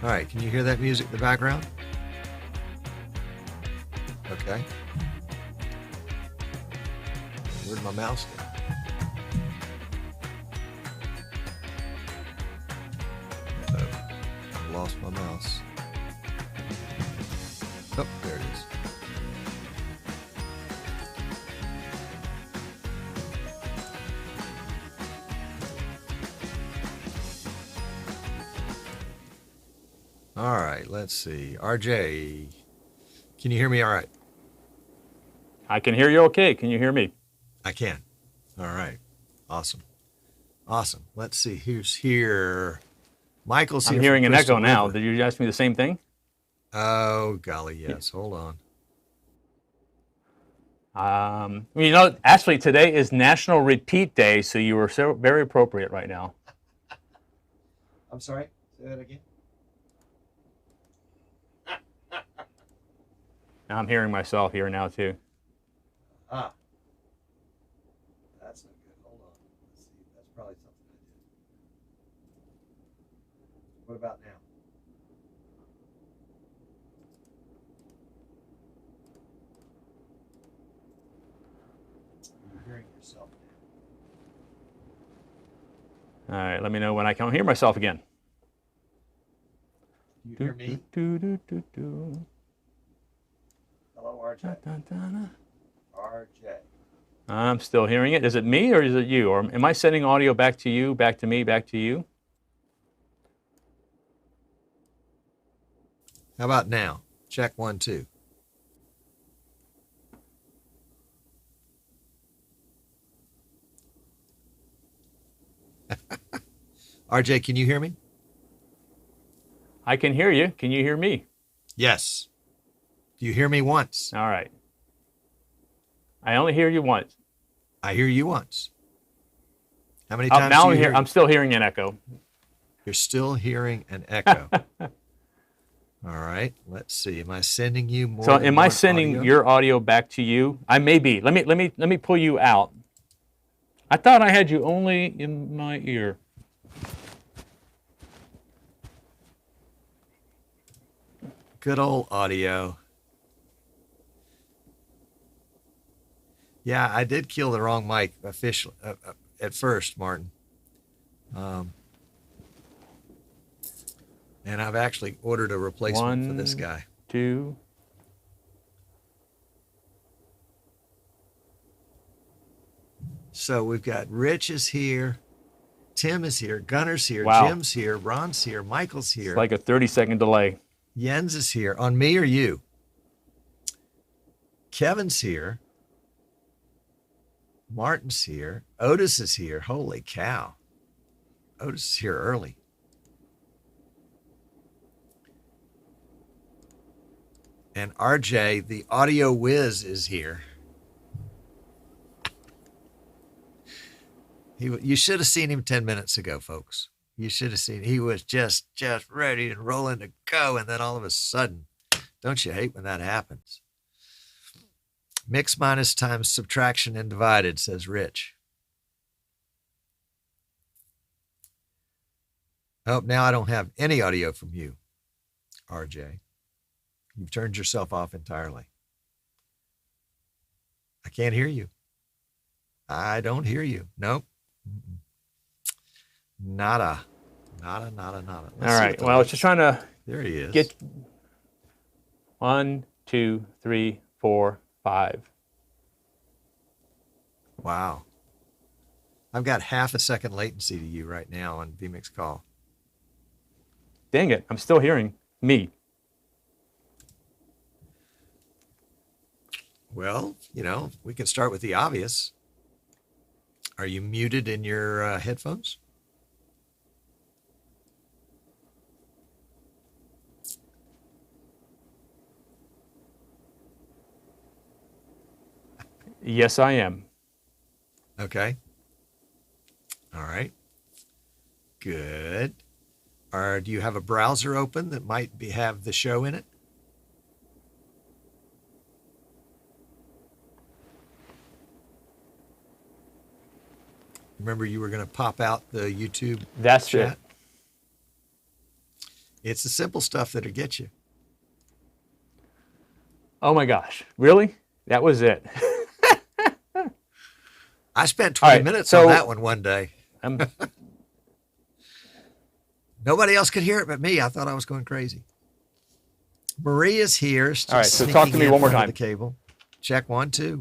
All right, can you hear that music in the background? Okay. Where'd my mouse go? I lost my mouse. Oh, there it is. All right, let's see. RJ, can you hear me all right? I can hear you okay. Can you hear me? I can. All right. Awesome. Awesome. Let's see who's here. Michael's I'm here from hearing an Crystal echo now. River. Did you ask me the same thing? Oh, golly, yes. Hold on. Actually, today is National Repeat Day, so you were so very appropriate right now. I'm sorry. Say that again. Now I'm hearing myself here now too. Ah, that's not good. Hold on. Let's see. That's probably something I did. What about now? Are you hearing yourself now? All right, let me know when I can hear myself again. Do you hear me? Hello, RJ. RJ. I'm still hearing it. Is it me or is it you? Or am I sending audio back to you, back to me, back to you? How about now? Check 1, 2. RJ, can you hear me? I can hear you. Can you hear me? Yes. Do you hear me once? All right. I only hear you once. I hear you once. How many times Now do you hear? I'm still hearing an echo. You're still hearing an echo. All right. Let's see. Am I sending you more? So than am I one sending audio? your audio back to you? I may be. Let me pull you out. I thought I had you only in my ear. Good old audio. Yeah, I did kill the wrong mic officially at first, Martin. And I've actually ordered a replacement for this guy. 2. So we've got Rich is here, Tim is here, Gunner's here, Wow. Jim's here, Ron's here, Michael's here. It's like a 30-second delay. Jens is here. On me or you? Kevin's here. Martin's here. Otis is here. Holy cow. Otis is here early. And RJ, the audio whiz, is here. You should have seen him 10 minutes ago, folks. You should have seen he was just ready and rolling to go. And then all of a sudden, don't you hate when that happens? Mix minus times subtraction and divided, says Rich. Oh, now I don't have any audio from you, RJ. You've turned yourself off entirely. I can't hear you. I don't hear you. Nope. Nada. Nada. All right. Well, I was just trying to there he is. Get 1, 2, 3, 4, 5. Wow. I've got half a second latency to you right now on vMix Call. Dang it. I'm still hearing me. Well, we can start with the obvious. Are you muted in your headphones? Yes, I am. Okay. All right. Good. Or do you have a browser open that might have the show in it? Remember, you were going to pop out the YouTube That's chat? it. It's the simple stuff that'll get you. Oh my gosh, really? That was it. I spent All 20 right, minutes so on that one day. I'm Nobody else could hear it but me. I thought I was going crazy. Maria's here. Just all right. So sneaking talk to me in one more under time. the cable. Check 1, 2.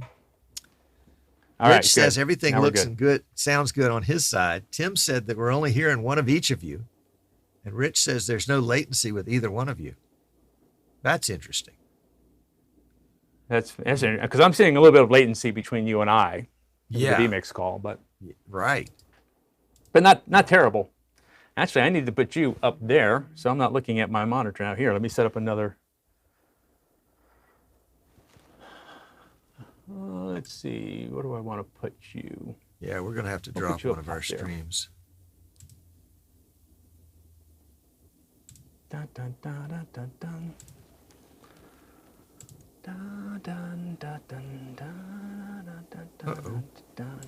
All Rich right, says good. everything Now we're looks good. and good, sounds good on his side. Tim said that we're only hearing one of each of you. And Rich says there's no latency with either one of you. That's interesting. That's because I'm seeing a little bit of latency between you and I in Yeah. the vMix call, but Right. not terrible. Actually, I need to put you up there, so I'm not looking at my monitor now. Here, let me set up another. Let's see. Where do I want to put you? Yeah, we're going to have to I'll drop put you one up of our top there. streams. Dun, dun, dun, dun, dun, dun. Dun, dun, dun, dun, dun, dun, dun, Uh-oh. dun.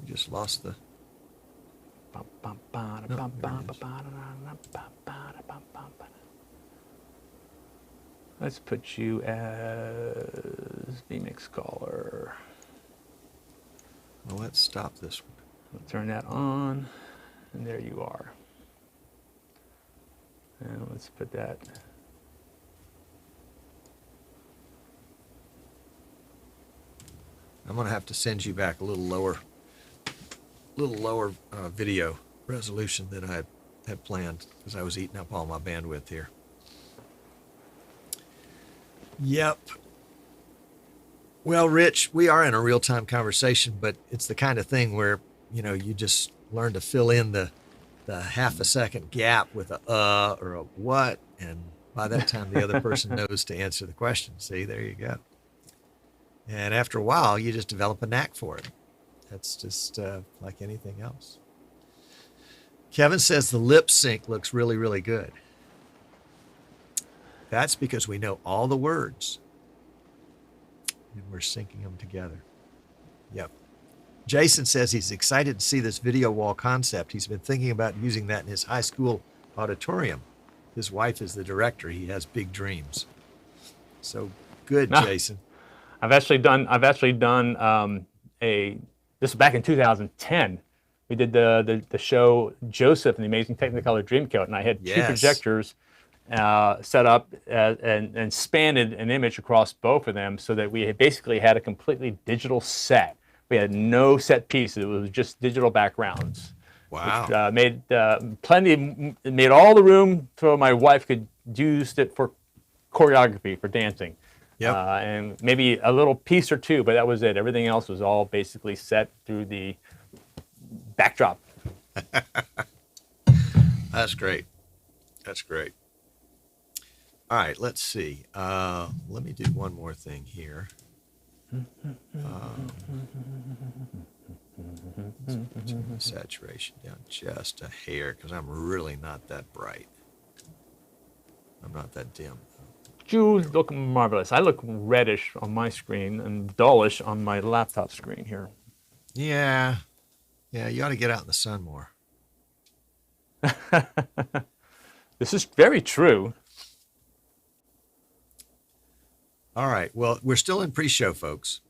We just lost the... Bum, bum, ba, No, bum, there bum, it ba, is. ba, da, da, ba, ba, da, bum, bum, ba. Let's put you as vMix caller. Well, let's stop this one. We'll turn that on, and there you are. And let's put that. I'm going to have to send you back a little lower video resolution than I had planned because I was eating up all my bandwidth here. Yep. Well, Rich, we are in a real-time conversation, but it's the kind of thing where, you just learn to fill in the half a second gap with a or a what, and by that time the other person knows to answer the question. See, there you go. And after a while, you just develop a knack for it. That's just like anything else. Kevin says the lip sync looks really, really good. That's because we know all the words and we're syncing them together. Yep. Jason says he's excited to see this video wall concept. He's been thinking about using that in his high school auditorium. His wife is the director. He has big dreams. So good, Jason. I've actually done this is back in 2010. We did the show Joseph and the Amazing Technicolor Dreamcoat, and I had two projectors set up and spanned an image across both of them so that we basically had a completely digital set. We had no set pieces. It was just digital backgrounds. Wow. Which, made all the room so my wife could use it for choreography, for dancing. Yep. And maybe a little piece or two, but that was it. Everything else was all basically set through the backdrop. That's great. That's great. All right, let's see. Let me do one more thing here. Saturation down just a hair because I'm really not that bright. I'm not that dim. You look marvelous. I look reddish on my screen and dullish on my laptop screen here. Yeah. Yeah, you ought to get out in the sun more. This is very true. All right. Well, we're still in pre-show, folks.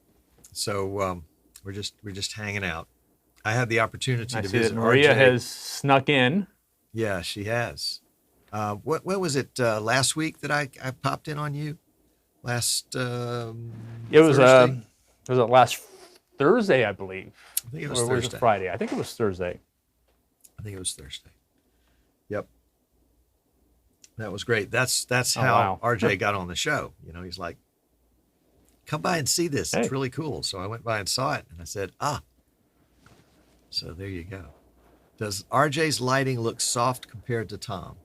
So we're just hanging out. I had the opportunity I to see visit that Maria RJ. has snuck in. Yeah, she has. When was it last week that I popped in on you? Last It was Thursday? was it last Thursday, I believe. I think it was Or was Thursday. it Friday? I think it was Thursday. I think it was Thursday. Yep. That was great. That's Oh, how wow. RJ got on the show. He's like, come by and see this. It's Hey. really cool. So I went by and saw it and I said, so there you go. Does RJ's lighting look soft compared to Tom?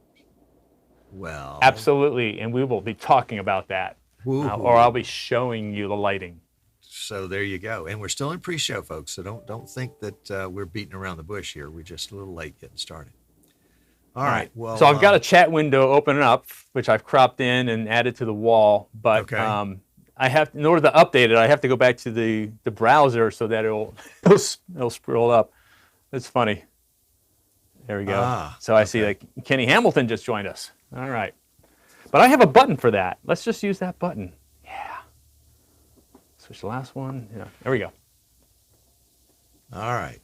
Well, Absolutely, and we will be talking about that. woo-hoo. Or I'll be showing you the lighting. So there you go. And we're still in pre-show, folks. So don't think that we're beating around the bush here. We're just a little late getting started. All right. Well, So I've got a chat window open up, which I've cropped in and added to the wall. But Okay. I have, in order to update it, I have to go back to the browser so that it'll scroll up. It's funny. There we go. Ah, So I see like Kenny Hamilton just joined us. All right. But I have a button for that. Let's just use that button. Yeah. Switch the last one. Yeah. There we go. All right.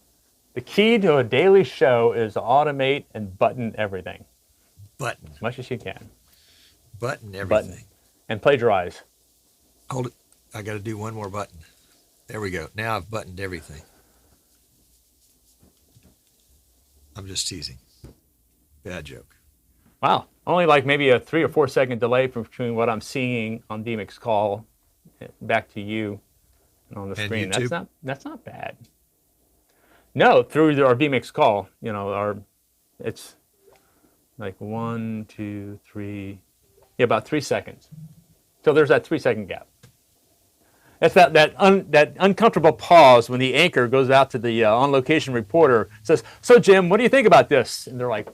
The key to a daily show is to automate and button everything. Button. As much as you can. Button everything. Button. And plagiarize. Hold it. I got to do one more button. There we go. Now I've buttoned everything. I'm just teasing. Bad joke. Wow. Only like maybe a 3 or 4 second delay between what I'm seeing on DMIC's call back to you and on the screen. YouTube? That's not bad. No, through our vMix call, it's like 1, 2, 3, about 3 seconds. So there's that 3 second gap. That's that uncomfortable pause when the anchor goes out to the on location reporter, says, "So Jim, what do you think about this?" And they're like,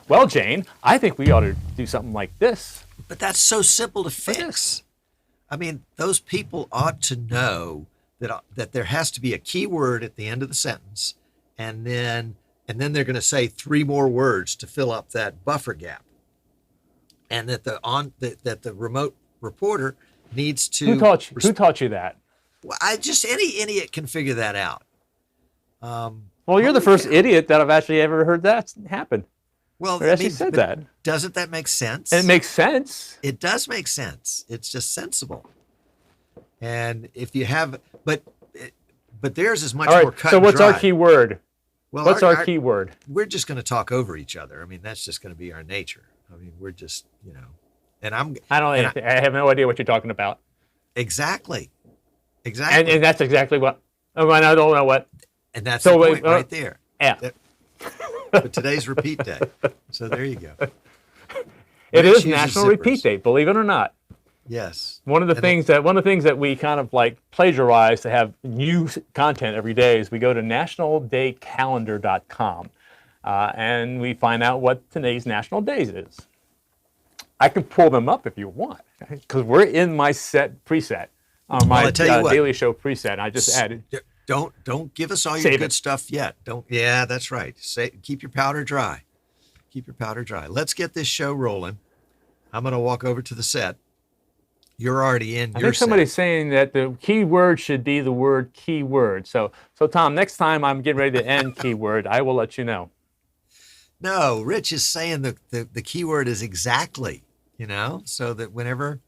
"Well, Jane, I think we ought to do something like this." But that's so simple to fix. I mean, those people ought to know that there has to be a keyword at the end of the sentence, and then they're going to say 3 more words to fill up that buffer gap, and that the remote reporter needs to. Who taught you that? Well, any idiot can figure that out. Well, you're the first idiot that I've actually ever heard that happen. Well, actually said that. Doesn't that make sense? It makes sense. It does make sense. It's just sensible. And if you have, but theirs is much more cut and dry. So what's our key word? Well, what's our key word? We're just going to talk over each other. I mean, that's just going to be our nature. I mean, we're just, and I have no idea what you're talking about. Exactly. And that's exactly what. Oh, I don't know what. And that's the point right there. Yeah. But today's repeat day. So there you go. It is National Repeat Day, believe it or not. Yes. One of the things that we kind of like plagiarize to have new content every day is we go to nationaldaycalendar.com and we find out what today's National Days is. I can pull them up if you want, because we're in my preset on my daily show preset. I just added. Don't give us all your good stuff yet. Yeah, that's right. Keep your powder dry. Keep your powder dry. Let's get this show rolling. I'm going to walk over to the set. You're already in. I think somebody's saying that the key word should be the word keyword. So Tom, next time I'm getting ready to end keyword, I will let you know. No, Rich is saying the keyword is exactly, so that whenever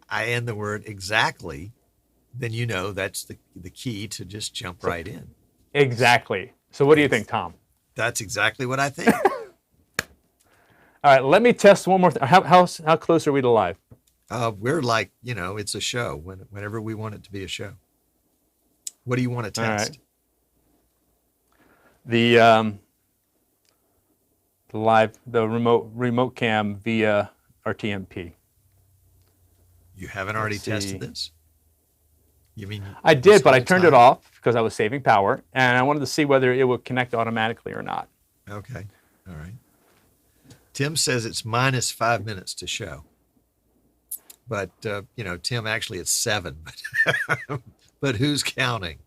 I end the word exactly, then that's the key to just jump right in. Exactly. So what do you think, Tom? That's exactly what I think. All right, let me test one more thing. How close are we to live? We're like, it's a show whenever we want it to be a show. What do you want to test? Right. The remote cam via RTMP. You haven't already tested this? You mean I did, but I turned it off because I was saving power, and I wanted to see whether it would connect automatically or not. Okay. All right. Tim says it's minus 5 minutes to show. But, Tim, actually it's 7. But who's counting?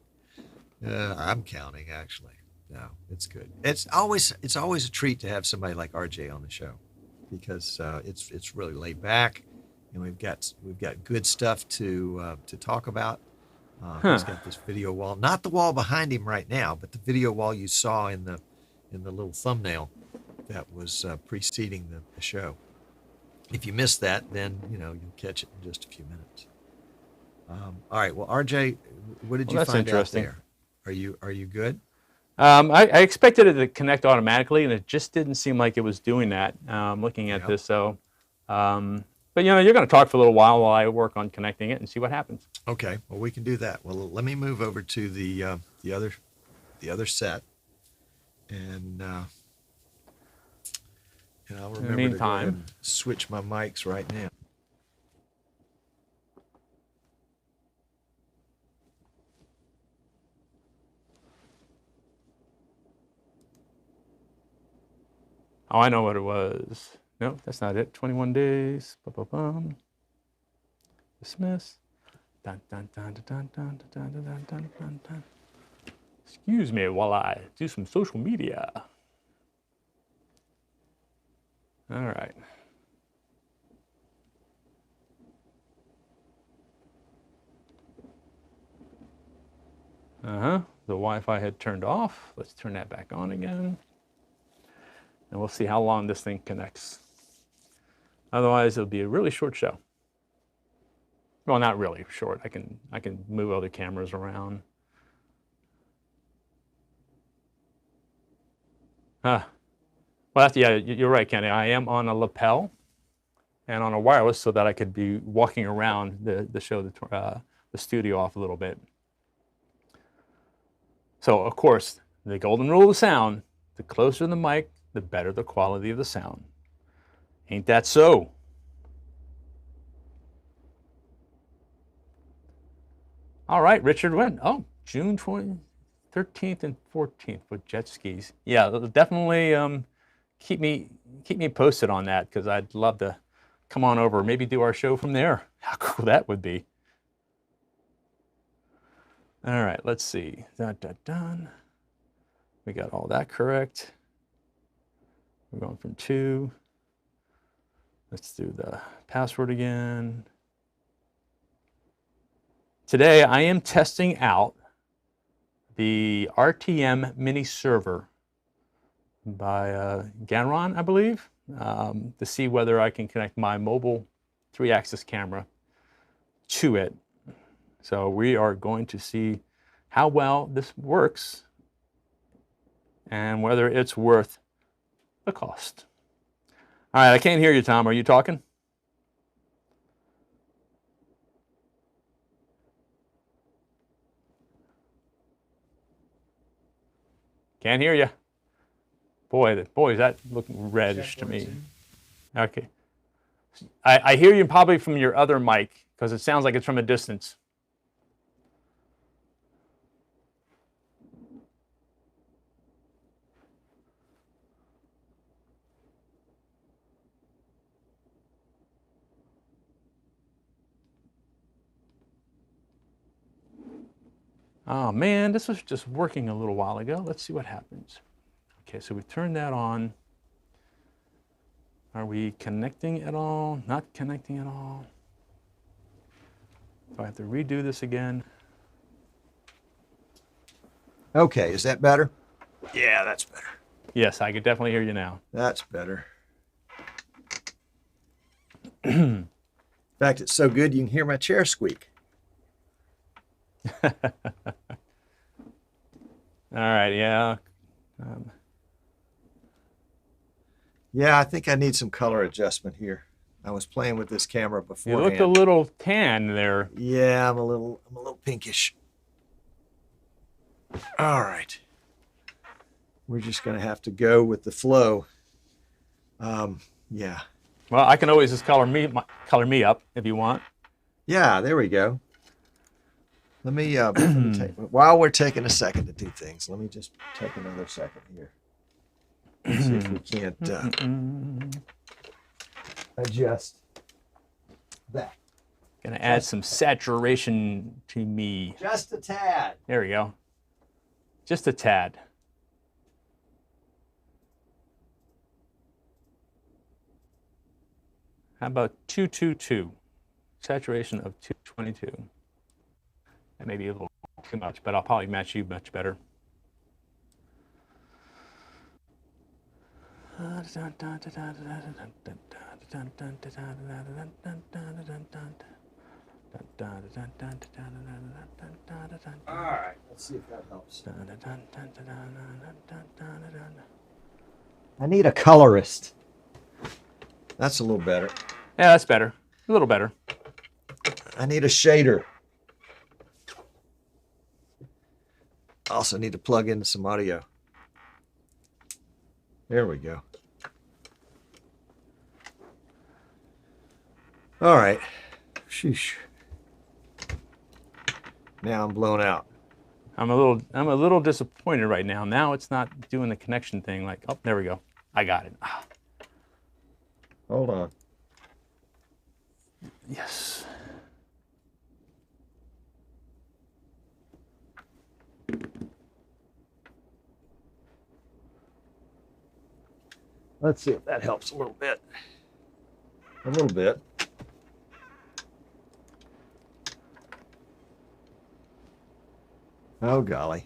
I'm counting, actually. No, it's good. It's always a treat to have somebody like RJ on the show, because it's really laid back, and we've got good stuff to talk about. He's got this video wall, not the wall behind him right now, but the video wall you saw in the little thumbnail that was preceding the show. If you missed that, then you'll catch it in just a few minutes. All right. Well, RJ, what did you find out there? Are you good? I expected it to connect automatically, and it just didn't seem like it was doing that. Looking at this, so. But you're going to talk for a little while I work on connecting it and see what happens. Okay. Well, we can do that. Well, let me move over to the other set, and I'll remember to go ahead and switch my mics right now. Oh, I know what it was. No, that's not it. 21 days. Dismiss. Dun, dun, dun, dun, dun, dun, dun, dun, dun, dun, dun. Excuse me while I do some social media. All right. The Wi-Fi had turned off. Let's turn that back on again. And we'll see how long this thing connects. Otherwise, it'll be a really short show. Well, not really short. I can move other cameras around. Well, yeah, you're right, Kenny. I am on a lapel and on a wireless so that I could be walking around the show, the studio off a little bit. So, of course, the golden rule of sound, the closer the mic, the better the quality of the sound. Ain't that so? All right, Richard went. Oh, June 13th and 14th with jet skis. Yeah, definitely keep me posted on that because I'd love to come on over, maybe do our show from there. How cool that would be. All right, let's see. Done. We got all that correct. We're going from 2. Let's do the password again. Today, I am testing out the RTM mini server by Ganron, I believe, to see whether I can connect my mobile 3-axis camera to it. So we are going to see how well this works and whether it's worth the cost. All right, I can't hear you, Tom. Are you talking? Can't hear you. Boy, is that looking reddish to me. Okay. I hear you probably from your other mic because it sounds like it's from a distance. Oh man, this was just working a little while ago. Let's see what happens. Okay, so we turned that on. Are we connecting at all? Not connecting at all. Do I have to redo this again? Okay, is that better? Yeah, that's better. Yes, I can definitely hear you now. That's better. In fact, it's so good you can hear my chair squeak. All right, yeah. Yeah, I think I need some color adjustment here. I was playing with this camera beforehand. You look a little tan there. Yeah, I'm a little pinkish. All right. We're just going to have to go with the flow. Yeah. Well, I can always just color me up if you want. Yeah, there we go. Let me while we're taking a second to do things, let me just take another second here. See if we can't adjust that. Gonna add some saturation to me. Just a tad. There we go. Just a tad. How about 222? Saturation of 222. That may be a little too much, but I'll probably match you much better. All right, let's see if that helps. I need a colorist. That's a little better. Yeah, that's better. A little better. I need a shader. Also need to plug in some audio. There we go. All right. Sheesh. Now I'm blown out. I'm a little disappointed right now. Now it's not doing the connection thing. Like, oh, there we go. I got it. Hold on. Yes. Let's see if that helps a little bit. A little bit. Oh golly!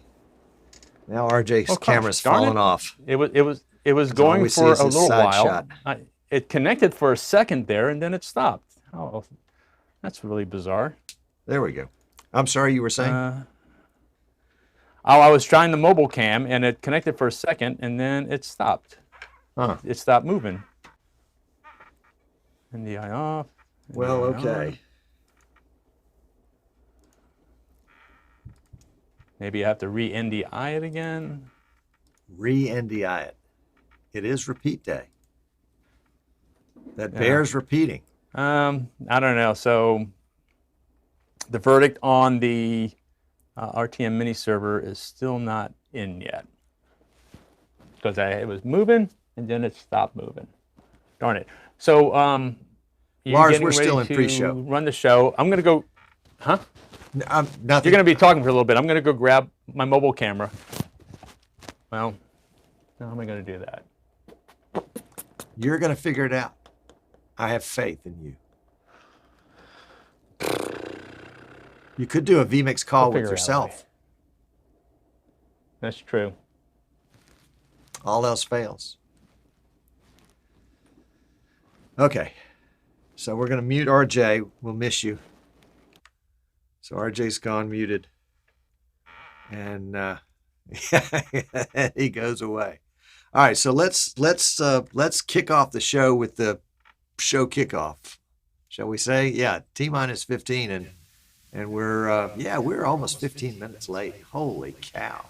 Now RJ's camera's falling off. It was going for a little while. It connected for a second there, and then it stopped. Oh, that's really bizarre. There we go. I'm sorry, you were saying? I was trying the mobile cam, and it connected for a second, and then it stopped. It stopped moving. NDI off. NDI well, okay. On. Maybe I have to re-NDI it again. Re-NDI it. It is repeat day. That bears repeating. I don't know. So the verdict on the RTM mini server is still not in yet, because it was moving and then it stopped moving. Darn it. So Lars, we're still in pre-show. Run the show. I'm gonna go. Huh? Nothing. You're gonna be talking for a little bit. I'm gonna go grab my mobile camera. Well, how am I gonna do that? You're gonna figure it out. I have faith in you. You could do a vMix call with yourself. That's true. All else fails. Okay. So we're going to mute RJ. We'll miss you. So RJ's gone muted. And he goes away. All right. So let's kick off the show with the show kickoff. Shall we say? Yeah. T-minus 15 and we're almost 15 minutes late. Holy cow.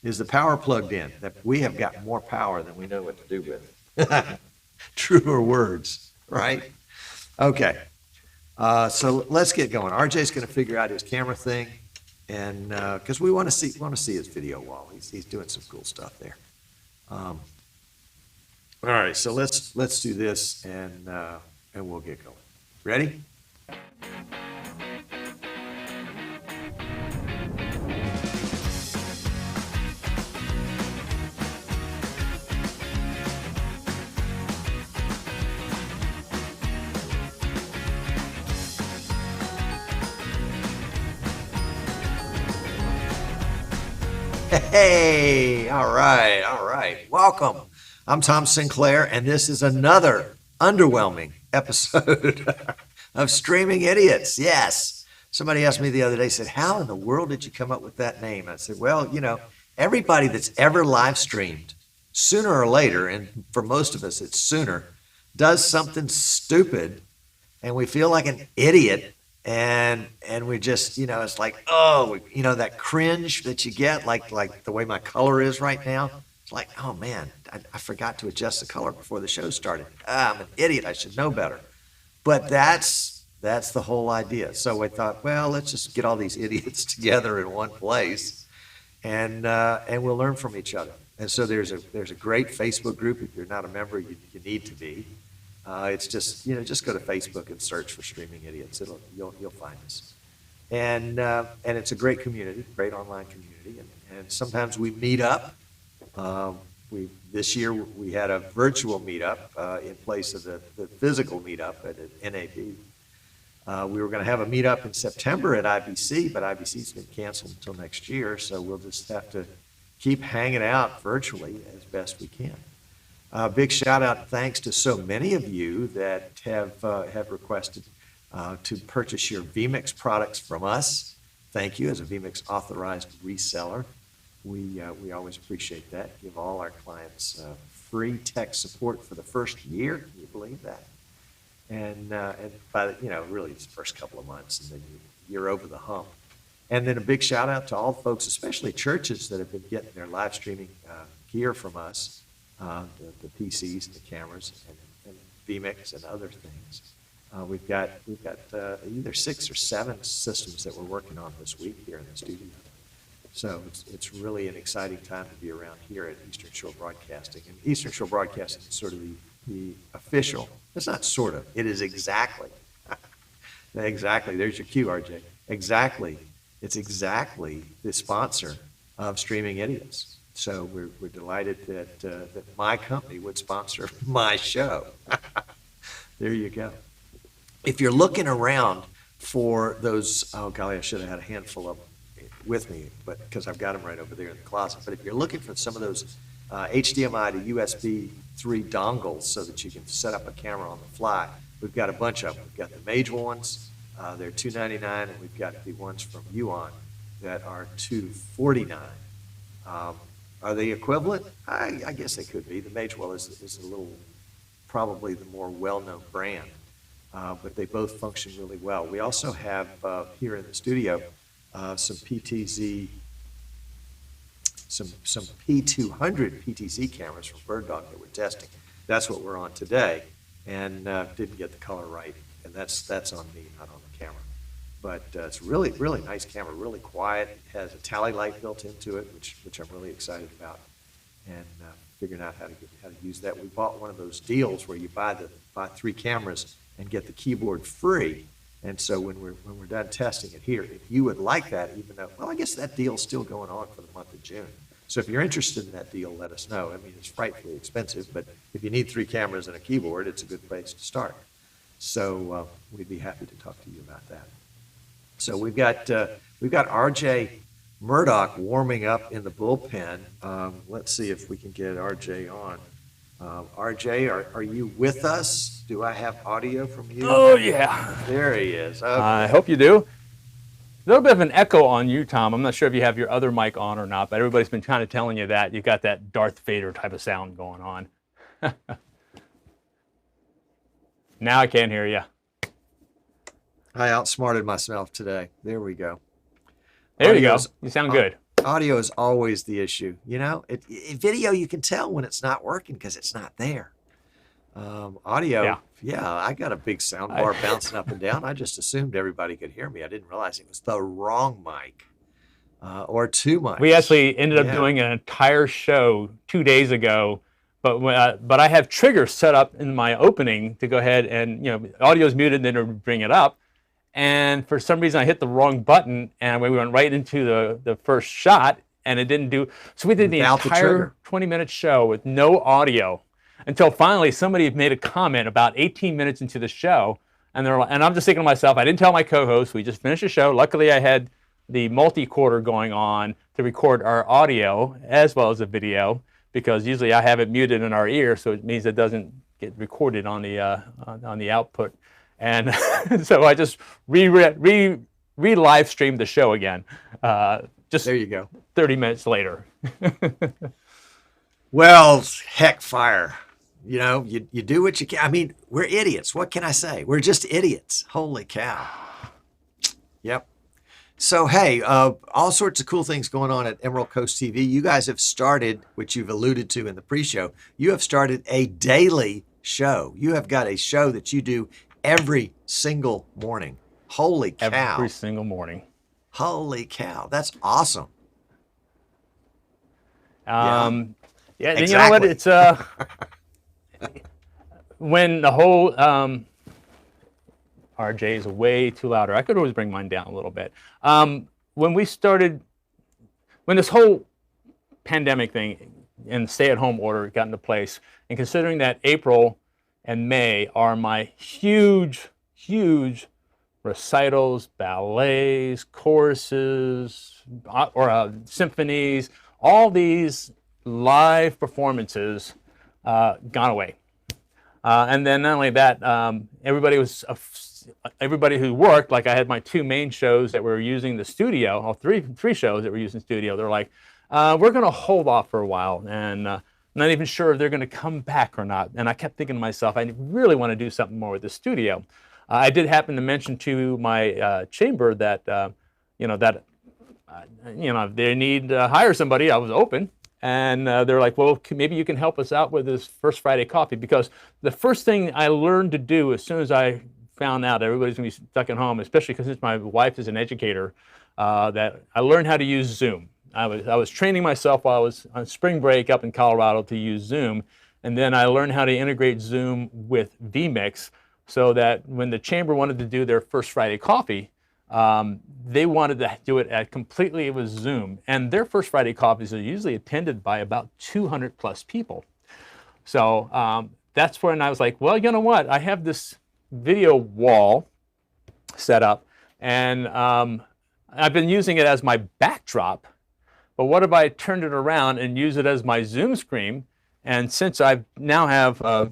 Is the power plugged in? That we have got more power than we know what to do with. Truer words, right? Okay. So let's get going. RJ's going to figure out his camera thing, and because we want to see his video wall. He's doing some cool stuff there. All right. So let's do this, and we'll get going. Ready? Hey, all right. Welcome. I'm Tom Sinclair, and this is another underwhelming episode of Streaming Idiots. Yes. Somebody asked me the other day, said, how in the world did you come up with that name? I said, well, everybody that's ever live streamed, sooner or later, and for most of us it's sooner, does something stupid, and we feel like an idiot. And we just, it's like, that cringe that you get, like the way my color is right now. It's like, oh man, I forgot to adjust the color before the show started. I'm an idiot. I should know better. But that's the whole idea. So we thought, well, let's just get all these idiots together in one place, and we'll learn from each other. And so there's a great Facebook group. If you're not a member, you need to be. It's just just go to Facebook and search for Streaming Idiots. You'll find us, and it's a great community, great online community, and sometimes we meet up. This year we had a virtual meetup in place of the physical meetup at NAB. We were going to have a meetup in September at IBC, but IBC's been canceled until next year, so we'll just have to keep hanging out virtually as best we can. Big shout out and thanks to so many of you that have requested to purchase your vMix products from us. Thank you. As a vMix authorized reseller, we always appreciate that. Give all our clients free tech support for the first year. Can you believe that? And by really it's the first couple of months, and then you're over the hump. And then a big shout out to all folks, especially churches that have been getting their live streaming gear from us. The PCs, the cameras, and vMix and other things. We've got either 6 or 7 systems that we're working on this week here in the studio. So it's really an exciting time to be around here at Eastern Shore Broadcasting. And Eastern Shore Broadcasting is sort of the official. It's not sort of. It is exactly. Exactly. There's your cue, RJ. Exactly. It's exactly the sponsor of Streaming Idiots. So we're delighted that my company would sponsor my show. There you go. If you're looking around for those, oh golly, I should have had a handful of them with me, but because I've got them right over there in the closet. But if you're looking for some of those HDMI to USB 3 dongles so that you can set up a camera on the fly, we've got a bunch of them. We've got the major ones, they're $299, and we've got the ones from Yuan that are $249. Are they equivalent? I guess they could be. The Magewell is a little, probably the more well-known brand, but they both function really well. We also have here in the studio some PTZ, some P200 PTZ cameras from Bird Dog that we're testing. That's what we're on today, and didn't get the color right, and that's on me, not on the camera. But it's really, really nice camera, really quiet. It has a tally light built into it, which I'm really excited about, and figuring out how to use that. We bought one of those deals where you buy 3 cameras and get the keyboard free. And so when we're done testing it here, if you would like that, even though, well, I guess that deal's still going on for the month of June. So if you're interested in that deal, let us know. I mean, it's frightfully expensive, but if you need 3 cameras and a keyboard, it's a good place to start. So we'd be happy to talk to you about that. So we've got RJ Murdoch warming up in the bullpen. Let's see if we can get RJ on. RJ, are you with us? Do I have audio from you? Oh, yeah. There he is. Okay. I hope you do. A little bit of an echo on you, Tom. I'm not sure if you have your other mic on or not, but everybody's been kind of telling you that. You've got that Darth Vader type of sound going on. Now I can't hear you. I outsmarted myself today. There we go. There you go. You sound good. Audio is always the issue. You know, video, you can tell when it's not working because it's not there. Audio, yeah, I got a big sound bar bouncing up and down. I just assumed everybody could hear me. I didn't realize it was the wrong mic or 2 mics. We actually ended up doing an entire show 2 days ago, but I have triggers set up in my opening to go ahead and, audio is muted, then it'll bring it up. And for some reason, I hit the wrong button, and we went right into the first shot, and it didn't do. So we did the entire 20-minute show with no audio until finally somebody made a comment about 18 minutes into the show, and I'm just thinking to myself, I didn't tell my co-host. We just finished the show. Luckily, I had the multi-quarter going on to record our audio as well as the video, because usually I have it muted in our ear, so it means it doesn't get recorded on the output. And so I just live streamed the show again. Just there you go. 30 minutes later. Well, heck, fire. You do what you can. I mean, we're idiots. What can I say? We're just idiots. Holy cow. Yep. So, hey, all sorts of cool things going on at Emerald Coast TV. You guys have started, which you've alluded to in the pre-show, you have started a daily show. You have got a show that you do every single morning. Holy cow. Every single morning. Holy cow. That's awesome. Yeah, exactly. You know what? It's when the whole RJ is way too louder. I could always bring mine down a little bit. When this whole pandemic thing and stay-at-home order got into place, and considering that April and May are my huge recitals, ballets, choruses, or symphonies, all these live performances gone away. And then not only that, everybody who worked, like I had my 2 main shows that were using the studio, or three shows that were using the studio, they're like, we're going to hold off for a while, and not even sure if they're going to come back or not. And I kept thinking to myself, I really want to do something more with the studio. I did happen to mention to my chamber that, they need to hire somebody. I was open. And they're like, well, maybe you can help us out with this First Friday coffee. Because the first thing I learned to do as soon as I found out everybody's going to be stuck at home, especially because since my wife is an educator, that I learned how to use Zoom. I was training myself while I was on spring break up in Colorado to use Zoom, and then I learned how to integrate Zoom with vMix, so that when the chamber wanted to do their First Friday coffee, they wanted to do it at completely, it was Zoom. And their first Friday coffees are usually attended by about 200 plus people. So that's when I was like, well, you know what? I have this video wall set up, and I've been using it as my backdrop. But what if I turned it around and use it as my Zoom screen? And since I now have a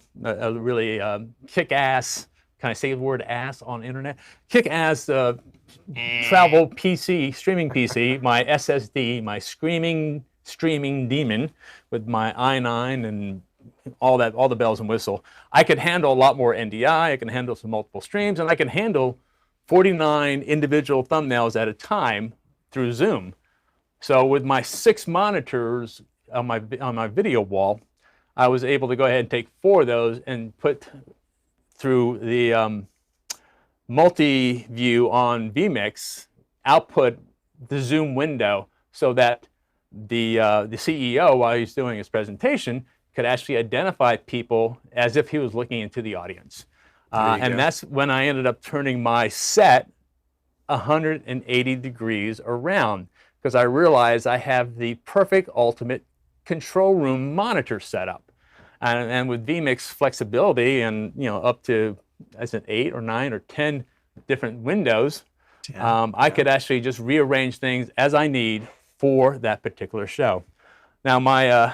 really kick-ass, can I say the word ass on internet? Kick-ass travel PC, streaming PC, my SSD, my streaming demon with my i9 and all the bells and whistle. I could handle a lot more NDI, I can handle some multiple streams, and I can handle 49 individual thumbnails at a time through Zoom. So with my 6 monitors on my video wall, I was able to go ahead and take 4 of those and put through the Multiview on vMix, output the Zoom window so that the CEO, while he's doing his presentation, could actually identify people as if he was looking into the audience. And that's when I ended up turning my set 180 degrees around, because I realized I have the perfect ultimate control room monitor setup. And with vMix flexibility and up to as an 8 or 9 or 10 different windows, I could actually just rearrange things as I need for that particular show. Now my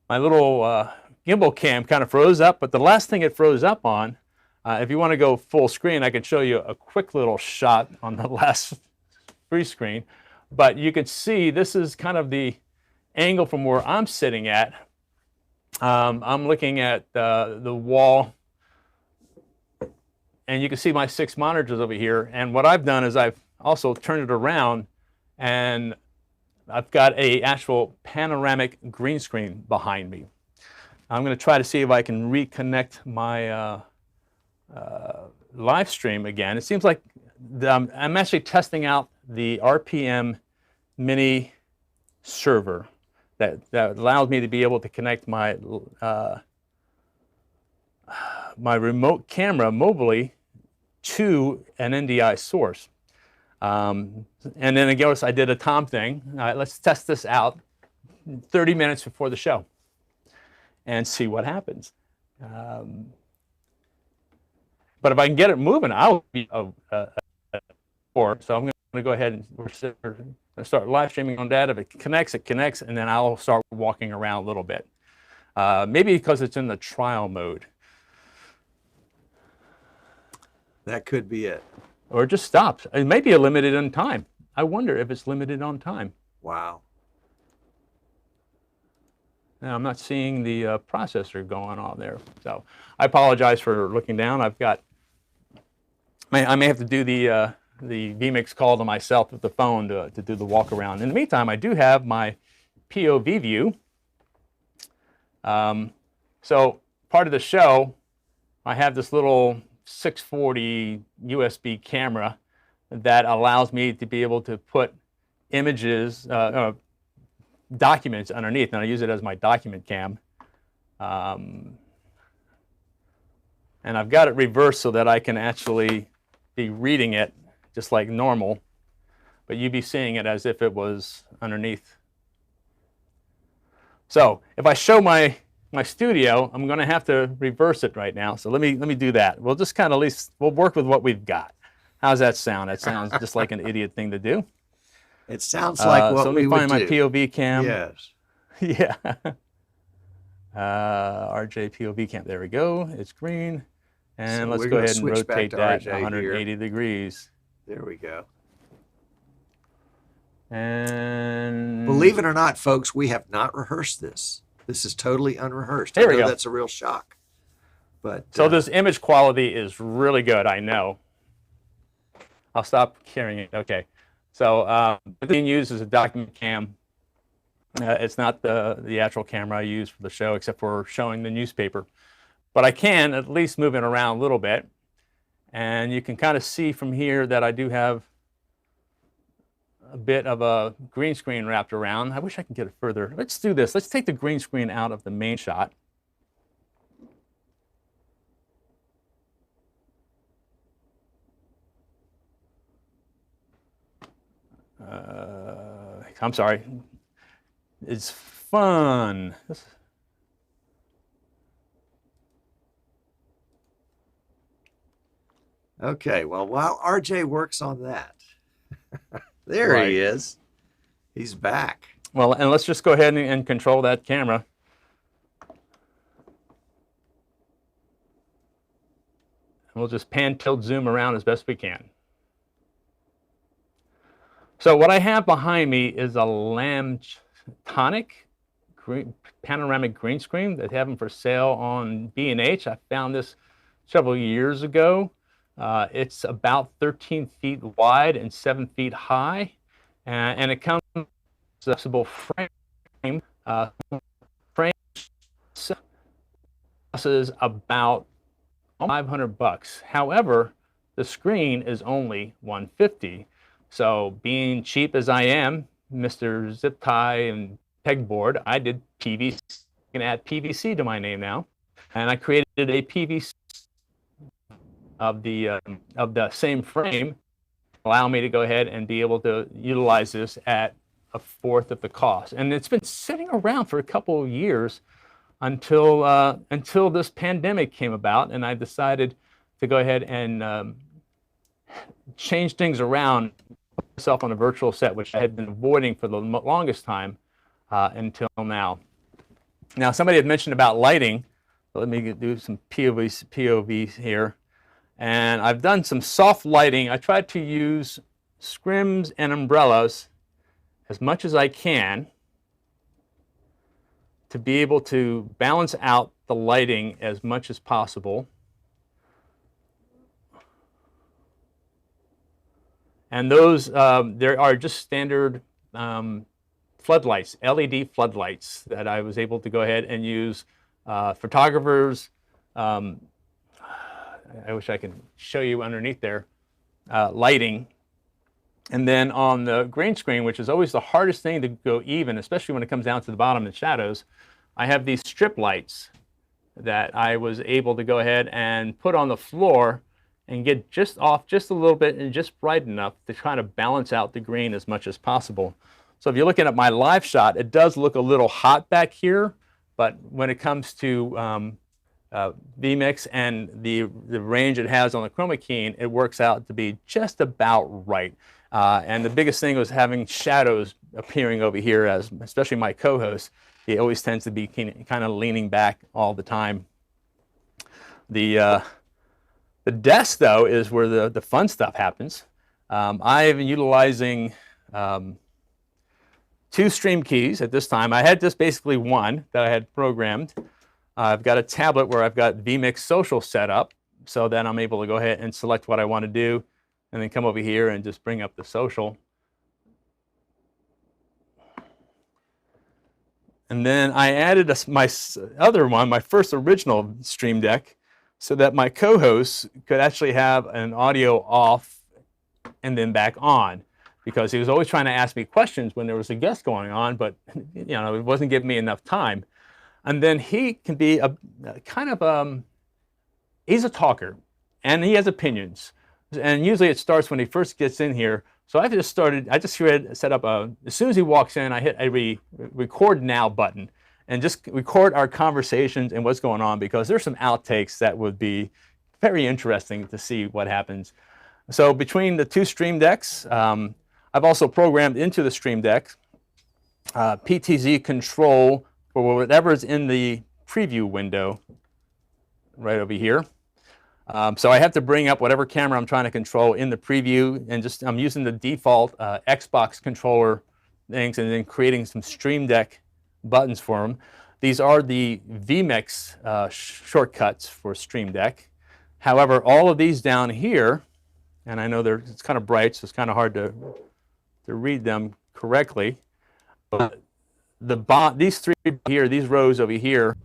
little gimbal cam kind of froze up, but the last thing it froze up on, if you want to go full screen, I can show you a quick little shot on the last free screen. But you can see this is kind of the angle from where I'm sitting at. I'm looking at the wall, and you can see my 6 monitors over here. And what I've done is I've also turned it around, and I've got a actual panoramic green screen behind me. I'm going to try to see if I can reconnect my live stream again. It seems like I'm actually testing out the RPM mini server that allows me to be able to connect my my remote camera mobily to an NDI source. And then again, I did a Tom thing. Let's test this out 30 minutes before the show and see what happens. But if I can get it moving, I'll be so I'm going to go ahead and start live streaming on that. If it connects, and then I'll start walking around a little bit. Maybe because it's in the trial mode. That could be it. Or it just stops. It may be limited on time. I wonder if it's limited on time. Wow. Now, I'm not seeing the processor going on there. So I apologize for looking down. I may have to do the vMix call to myself with the phone to do the walk around. In the meantime, I do have my POV view. So part of the show, I have this little 640 USB camera that allows me to be able to put images, documents underneath, and I use it as my document cam. And I've got it reversed so that I can actually be reading it just like normal, but you'd be seeing it as if it was underneath. So if I show my studio, I'm going to have to reverse it right now. So let me do that. We'll just kind of we'll work with what we've got. How's that sound? That sounds just like an idiot thing to do. It sounds like what we would do. So let me find my POV cam. Yes. Yeah. RJ POV cam. There we go. It's green. And so let's go ahead and rotate that 180 degrees. There we go. And believe it or not, folks, we have not rehearsed this. This is totally unrehearsed. There we go. That's a real shock. But so this image quality is really good, I know. I'll stop carrying it. Okay. So it's being used as a document cam. It's not the actual camera I use for the show, except for showing the newspaper. But I can at least move it around a little bit. And you can kind of see from here that I do have a bit of a green screen wrapped around. I wish I could get it further. Let's do this. Let's take the green screen out of the main shot. I'm sorry. It's fun. Okay, well, while RJ works on that, there Right. he is. He's back. Well, and let's just go ahead and control that camera. We'll just pan, tilt, zoom around as best we can. So what I have behind me is a Lamtonic panoramic green screen. They have them for sale on B&H. I found this several years ago. It's about 13 feet wide and 7 feet high, and it comes with a flexible frame. Frame costs about $500. However, the screen is only $150. So being cheap as I am, Mr. Zip Tie and Pegboard, I did PVC. I'm going to add PVC to my name now, and I created a PVC of the same frame, allow me to go ahead and be able to utilize this at a fourth of the cost. And it's been sitting around for a couple of years until this pandemic came about, and I decided to go ahead and change things around, myself on a virtual set, which I had been avoiding for the longest time until now. Now, somebody had mentioned about lighting. Let me do some POVs here. And I've done some soft lighting. I tried to use scrims and umbrellas as much as I can to be able to balance out the lighting as much as possible. And those, there are just standard floodlights, LED floodlights that I was able to go ahead and use. Photographers, I wish I could show you underneath there, lighting. And then on the green screen, which is always the hardest thing to go even, especially when it comes down to the bottom and shadows, I have these strip lights that I was able to go ahead and put on the floor and get just off just a little bit and just bright enough to try to balance out the green as much as possible. So if you're looking at my live shot, it does look a little hot back here, but when it comes to vMix and the range it has on the chroma keying, it works out to be just about right. And the biggest thing was having shadows appearing over here, as especially my co-host, he always tends to be kind of leaning back all the time. The desk, though, is where the fun stuff happens. I've been utilizing 2 stream keys at this time. I had just basically one that I had programmed. I've got a tablet where I've got vMix Social set up, so then I'm able to go ahead and select what I want to do, and then come over here and just bring up the social. And then I added my other one, my first original Stream Deck, so that my co-host could actually have an audio off and then back on, because he was always trying to ask me questions when there was a guest going on, but it wasn't giving me enough time. And then he can be a kind of he's a talker, and he has opinions. And usually it starts when he first gets in here. So I just set up as soon as he walks in, I hit a record now button and just record our conversations and what's going on, because there's some outtakes that would be very interesting to see what happens. So between the 2 Stream Decks, I've also programmed into the Stream Deck PTZ control for whatever's in the preview window right over here. So I have to bring up whatever camera I'm trying to control in the preview, and I'm using the default Xbox controller things, and then creating some Stream Deck buttons for them. These are the vMix shortcuts for Stream Deck. However, all of these down here, and I know it's kind of bright, so it's kind of hard to read them correctly, but these 3 here, these rows over here,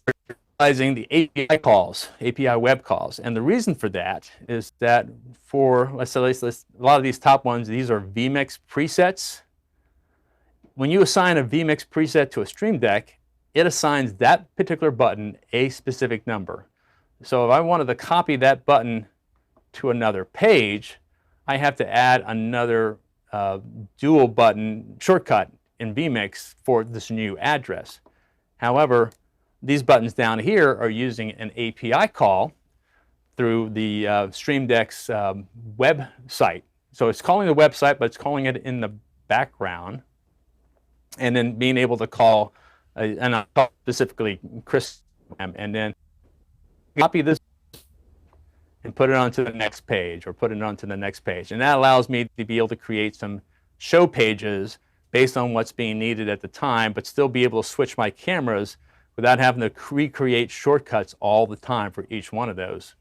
are utilizing the API calls, API web calls. And the reason for that is that for, let's say, a lot of these top ones, these are vMix presets. When you assign a vMix preset to a Stream Deck, it assigns that particular button a specific number. So if I wanted to copy that button to another page, I have to add another dual button shortcut in vMix for this new address. However, these buttons down here are using an API call through the Stream Deck's website. So it's calling the website, but it's calling it in the background, and then being able to call, and I'll call specifically Chris, and then copy this and put it onto the next page, or put it onto the next page. And that allows me to be able to create some show pages based on what's being needed at the time, but still be able to switch my cameras without having to recreate shortcuts all the time for each one of those.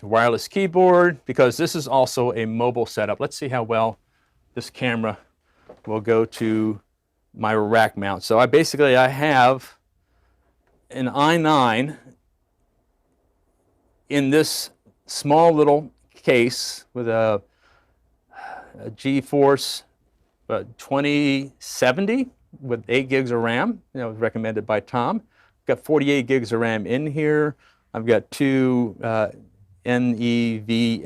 Wireless keyboard, because this is also a mobile setup. Let's see how well this camera will go to my rack mount. So I have an i9 in this small little case with a GeForce 2070 with 8 gigs of RAM, recommended by Tom. Got 48 gigs of RAM in here. I've got two NVMe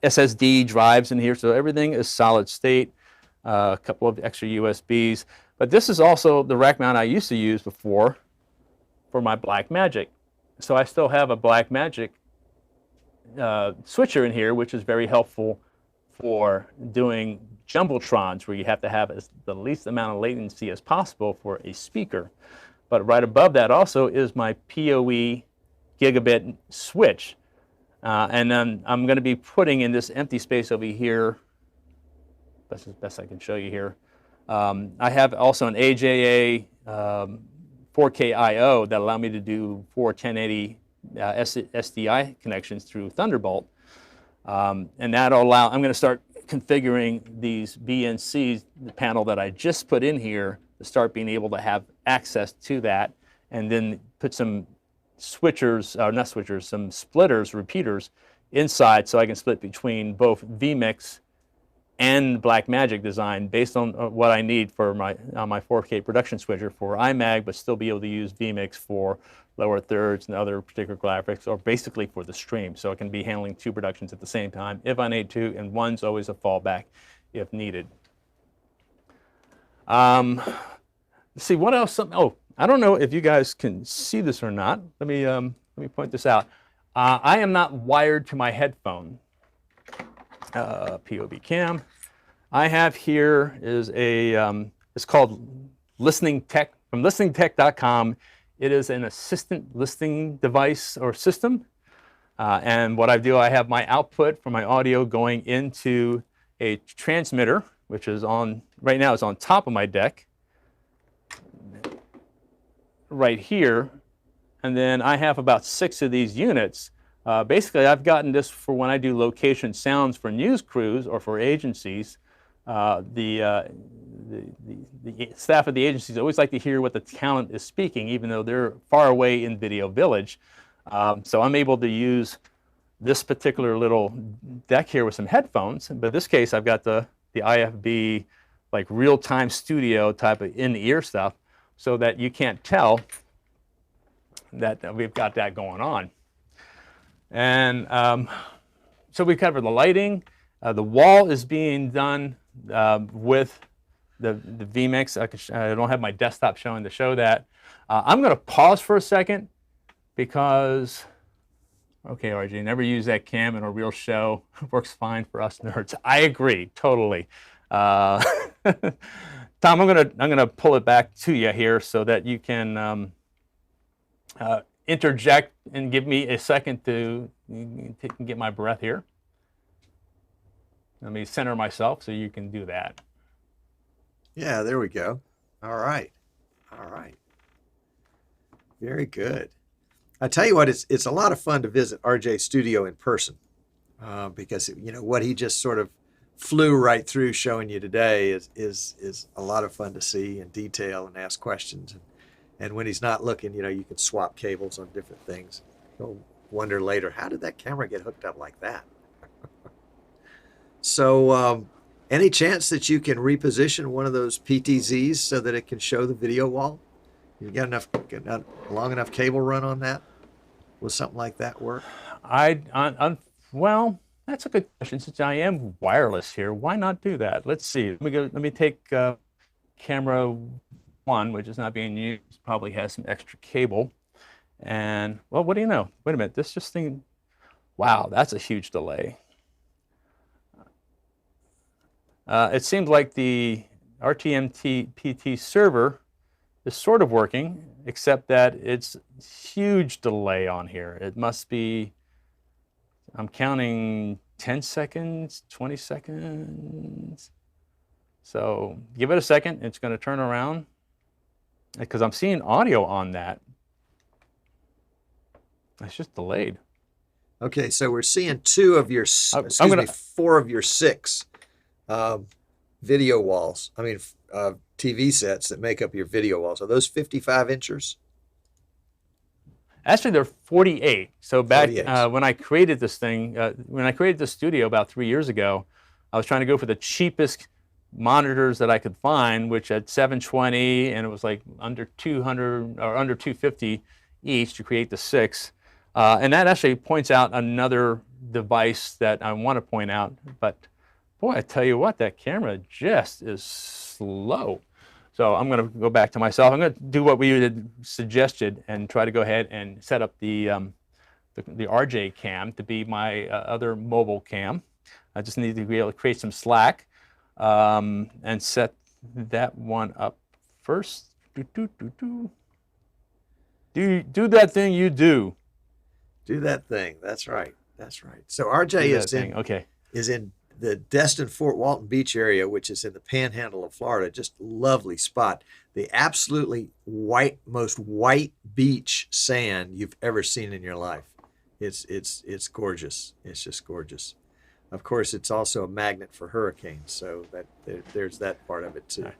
SSD drives in here, so everything is solid state. A couple of extra USBs. But this is also the rack mount I used to use before for my Blackmagic. So I still have a Blackmagic switcher in here, which is very helpful for doing jumbotrons where you have to have the least amount of latency as possible for a speaker. But right above that also is my PoE gigabit switch. And then I'm going to be putting in this empty space over here, best I can show you here. I have also an AJA 4K I/O that allow me to do 4 1080 SDI connections through Thunderbolt. And that'll allow, I'm going to start configuring these VNCs, the panel that I just put in here, to start being able to have access to that, and then put some switchers, not switchers, some splitters, repeaters inside, so I can split between both vMix and Blackmagic design based on what I need for my 4K production switcher for iMag, but still be able to use vMix for lower thirds and other particular graphics, or basically for the stream. So it can be handling 2 productions at the same time if I need to, and one's always a fallback if needed. Let's see what else. Oh, I don't know if you guys can see this or not. Let me point this out. I am not wired to my headphone. POV cam. I have here is a, it's called Listening Tech, from listeningtech.com. It is an assistant listening device or system. And what I do, I have my output for my audio going into a transmitter, which is on, right now is on top of my deck, right here. And then I have about 6 of these units. Basically, I've gotten this for when I do location sounds for news crews or for agencies. The staff of the agencies always like to hear what the talent is speaking, even though they're far away in Video Village. So I'm able to use this particular little deck here with some headphones. But in this case, I've got the IFB, like real-time studio type of in-ear stuff, so that you can't tell that we've got that going on. And so we covered the lighting. The wall is being done with the vMix. I don't have my desktop showing to show that. I'm going to pause for a second because, okay, RJ, never use that cam in a real show. Works fine for us nerds. I agree, totally. Tom, I'm gonna pull it back to you here so that you can interject and give me a second to get my breath here. Let me center myself so you can do that. Yeah, there we go. All right. All right. Very good. I tell you what, it's a lot of fun to visit RJ's studio in person because, you know, what he just sort of flew right through showing you today is a lot of fun to see in detail and ask questions. And when he's not looking, you know, you can swap cables on different things. You'll wonder later, how did that camera get hooked up like that? So any chance that you can reposition one of those PTZs so that it can show the video wall? You got enough, long enough cable run on that? Will something like that work? Well, that's a good question. Since I am wireless here, why not do that? Let's see. Let me take camera 1, which is not being used. Probably has some extra cable. And well, what do you know? Wait a minute. This just thing. Wow, that's a huge delay. It seems like the RTMP-PT server is sort of working, except that it's huge delay on here. It must be, I'm counting 10 seconds, 20 seconds. So give it a second. It's going to turn around because I'm seeing audio on that. It's just delayed. Okay, so we're seeing 4 of your 6 video walls. I mean, TV sets that make up your video walls. Are those 55 inchers? Actually, they're 48. So back when I created this thing, when I created this studio about 3 years ago, I was trying to go for the cheapest monitors that I could find, which had 720, and it was like under 200 or under 250 each to create the 6. And that actually points out another device that I want to point out. But boy, I tell you what, that camera just is slow. So I'm going to go back to myself. I'm going to do what we had suggested and try to go ahead and set up the RJ cam to be my other mobile cam. I just need to be able to create some slack and set that one up first. Do that thing you do. Do that thing. That's right. That's right. So RJ is in the Destin-Fort Walton Beach area, which is in the panhandle of Florida. Just lovely spot. The absolutely most white beach sand you've ever seen in your life. It's gorgeous. It's just gorgeous. Of course, it's also a magnet for hurricanes, so that there's that part of it too. Right.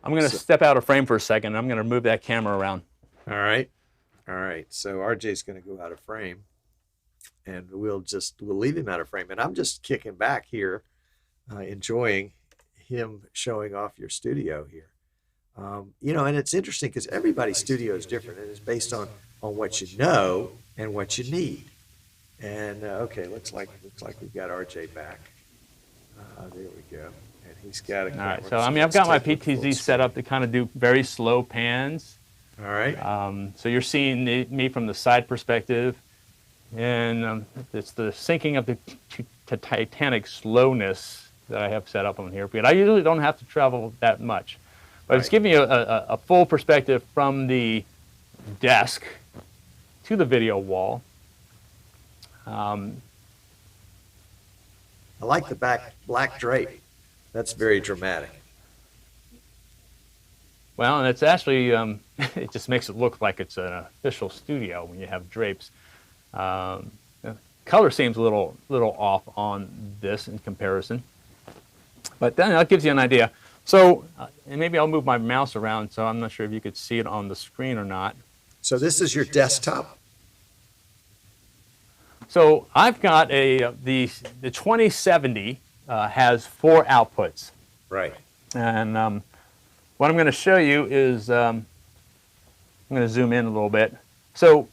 I'm going to step out of frame for a second. I'm going to move that camera around. All right. So RJ's going to go out of frame, and we'll leave him out of frame. And I'm just kicking back here, enjoying him showing off your studio here. And it's interesting because everybody's studio is different, and it's based on what you know and what you need. And okay, looks like we've got RJ back. There we go. And he's got a camera. All right. So I've got my PTZ set up to kind of do very slow pans. All right. So you're seeing me from the side perspective, and it's the syncing of the Titanic slowness that I have set up on here. But I usually don't have to travel that much. But it's giving you a full perspective from the desk to the video wall. I like the black drape. That's very dramatic. Well, and it's actually, it just makes it look like it's an official studio when you have drapes. The color seems a little off on this in comparison. But then that gives you an idea. So, and maybe I'll move my mouse around, so I'm not sure if you could see it on the screen or not. So this is your desktop? So I've got the 2070 has 4 outputs. Right. And what I'm going to show you is, I'm going to zoom in a little bit. So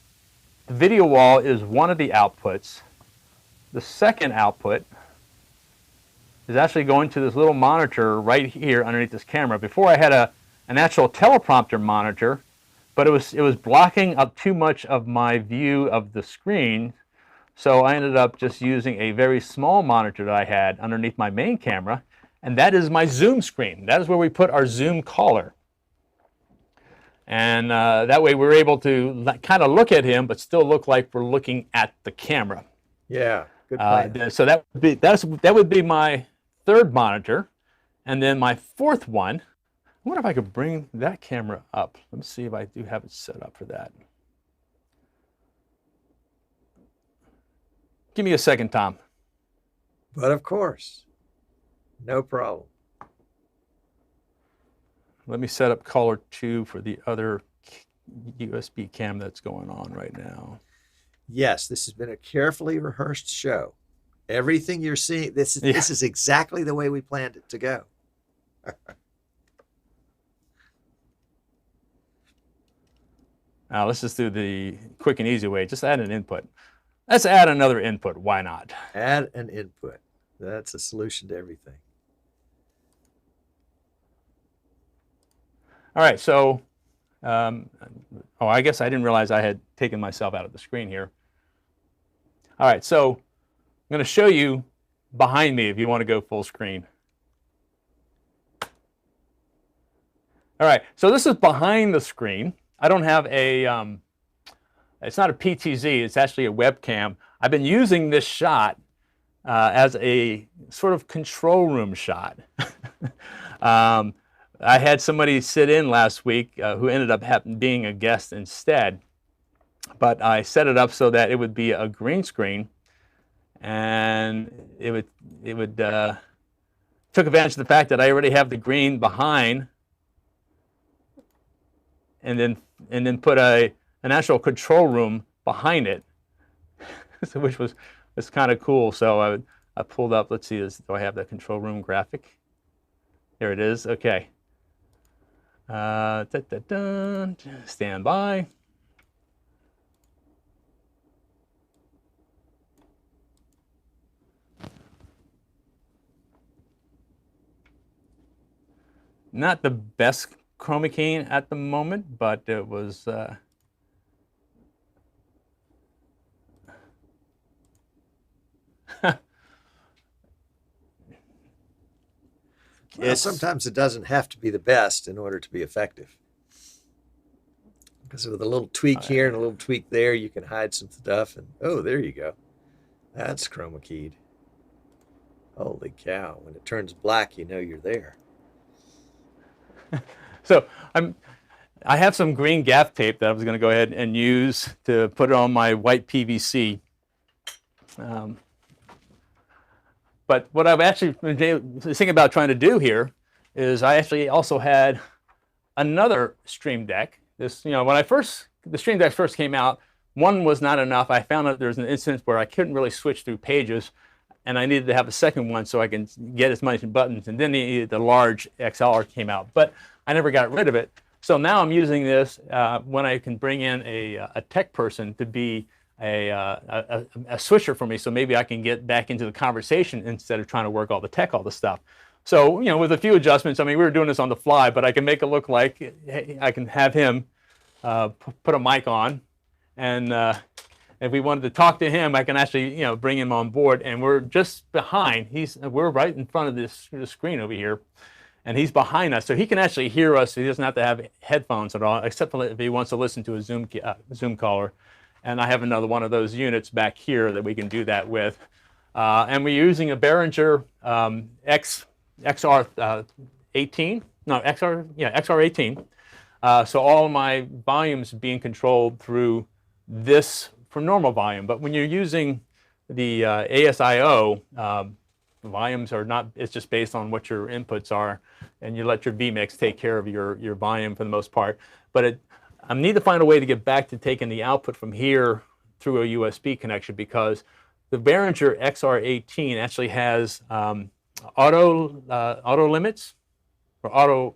the video wall is one of the outputs. The second output is actually going to this little monitor right here underneath this camera. Before I had an actual teleprompter monitor, but it was blocking up too much of my view of the screen. So I ended up just using a very small monitor that I had underneath my main camera, and that is my zoom screen. That is where we put our zoom collar. And that way we're able to kind of look at him, but still look like we're looking at the camera. Yeah, good plan. So that would be my third monitor. And then my fourth one, I wonder if I could bring that camera up. Let me see if I do have it set up for that. Give me a second, Tom. But of course, no problem. Let me set up caller 2 for the other USB cam that's going on right now. Yes, this has been a carefully rehearsed show. Everything you're seeing, this is exactly the way we planned it to go. Let's just do the quick and easy way. Just add an input. Let's add another input. Why not? Add an input. That's a solution to everything. All right, so, I guess I didn't realize I had taken myself out of the screen here. All right, so I'm going to show you behind me if you want to go full screen. All right, so this is behind the screen. I don't have a, it's not a PTZ, it's actually a webcam. I've been using this shot as a sort of control room shot. I had somebody sit in last week who ended up being a guest instead, but I set it up so that it would be a green screen, and it would took advantage of the fact that I already have the green behind, and then put an actual control room behind it, which was kind of cool. So I pulled up. Let's see, do I have the control room graphic? There it is. Okay. Stand by. Not the best chroma key at the moment, but it was Well, sometimes it doesn't have to be the best in order to be effective. Because with a little tweak here and a little tweak there, you can hide some stuff. And oh, there you go. That's chroma keyed. Holy cow. When it turns black, you know you're there. So I have some green gaff tape that I was going to go ahead and use to put it on my white PVC. But what I've actually been thinking about trying to do here is I actually also had another Stream Deck. This, when the Stream Deck first came out, one was not enough. I found out there's an instance where I couldn't really switch through pages, and I needed to have a second one so I can get as many buttons. And then the large XLR came out, but I never got rid of it. So now I'm using this when I can bring in a tech person to be a switcher for me, so maybe I can get back into the conversation instead of trying to work all the stuff. So, with a few adjustments, I mean, we were doing this on the fly, but I can make it look like, hey, I can have him put a mic on, and if we wanted to talk to him, I can actually, bring him on board, and we're just behind. We're right in front of this screen over here, and he's behind us, so he can actually hear us. So he doesn't have to have headphones at all, except if he wants to listen to a Zoom caller. And I have another one of those units back here that we can do that with. And we're using a Behringer XR18. No, XR18. So all my volumes being controlled through this for normal volume. But when you're using the ASIO, volumes are not, it's just based on what your inputs are. And you let your vMix take care of your volume for the most part. But I need to find a way to get back to taking the output from here through a USB connection, because the Behringer XR18 actually has auto limits, or auto,